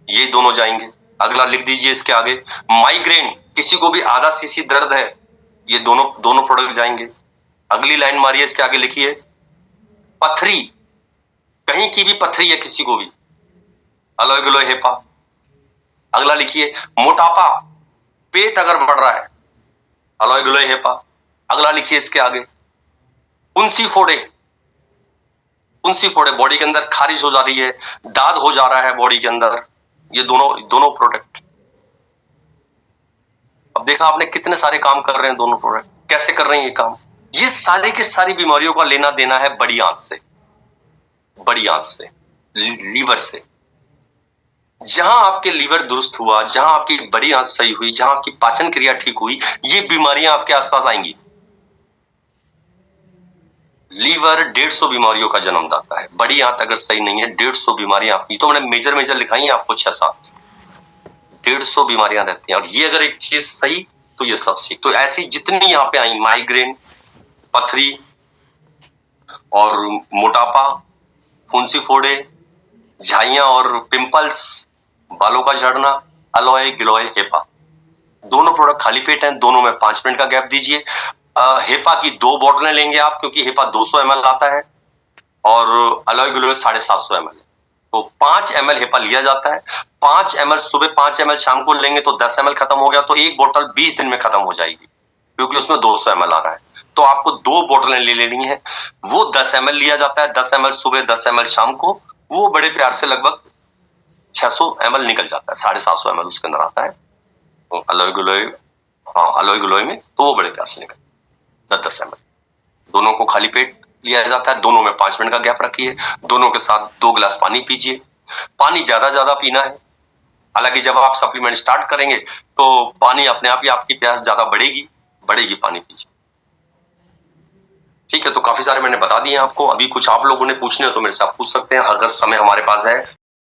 ये दोनों जाएंगे। अगला लिख दीजिए इसके आगे माइग्रेन, किसी को भी आधा सीसी दर्द है, ये दोनों प्रोडक्ट जाएंगे। अगली लाइन मारिए, इसके आगे लिखिए पथरी, कहीं की भी पथरी है किसी को भी, अलोय गिलोय हेपा। अगला लिखिए मोटापा, पेट अगर बढ़ रहा है, अलोय गिलोय हेपा। अगला लिखिए इसके आगे उनसी फोड़े, उनसी फोड़े, बॉडी के अंदर खारिश हो जा रही है, दाद हो जा रहा है बॉडी के अंदर, ये दोनों प्रोडक्ट। अब देखा आपने कितने सारे काम कर रहे हैं दोनों प्रोडक्ट, कैसे कर रहे हैं ये काम। ये सारी की सारी बीमारियों का लेना देना है बड़ी आंत से, बड़ी आंत से, लीवर से। जहां आपके लीवर दुरुस्त हुआ, जहां आपकी बड़ी आंत सही हुई, जहां आपकी पाचन क्रिया ठीक हुई, ये बीमारियां आपके आसपास आएंगी। लीवर 150 बीमारियों का जन्मदाता है, बड़ी आंत अगर सही नहीं है 150 बीमारियां आपकी, तो मैंने मेजर मेजर लिखाई है आपको 6-7, 150 बीमारियां रहती हैं। और ये अगर एक चीज सही तो ये सब सही। तो ऐसी जितनी यहाँ पे आई, माइग्रेन, पथरी और मोटापा, फुंसी फोड़े, झाइयां और पिंपल्स, बालों का झड़ना, अलोए गिलोय हेपा, दोनों प्रोडक्ट खाली पेट हैं, दोनों में 5 मिनट का गैप दीजिए। हेपा की 2 बोतलें लेंगे आप, क्योंकि हेपा 200 ml आता है और अलोए गिलोय 750 ml। तो 5 ml हेपा लिया जाता है, 5 ml सुबह, 5 ml शाम को लेंगे तो 10 ml खत्म हो गया, तो एक बोतल 20 दिन में खत्म हो जाएगी, क्योंकि उसमें 200 ml आ रहा है। तो आपको 2 बोतलें ले लेनी है, वो 10 ml लिया जाता है, 10 ml सुबह, 10 ml शाम को। वो बड़े प्यार से लगभग 600 ml निकल जाता है, 750 ml उसके अंदर आता है अलोए गिलोय। हाँ, अलोए गिलोय में तो वो बड़े प्यार से निकल 10-10 ml। दोनों को खाली पेट लिया जाता है, दोनों में 5 मिनट का गैप रखिए, दोनों के साथ 2 गिलास पानी पीजिए। पानी ज्यादा पीना है, हालांकि जब आप सप्लीमेंट स्टार्ट करेंगे तो पानी अपने आप ही, आपकी प्यास ज्यादा बढ़ेगी, पानी पीजिए। ठीक है, तो काफी सारे मैंने बता दिए आपको। अभी कुछ आप लोगों ने पूछने हो तो मेरे से आप पूछ सकते हैं, अगर समय हमारे पास है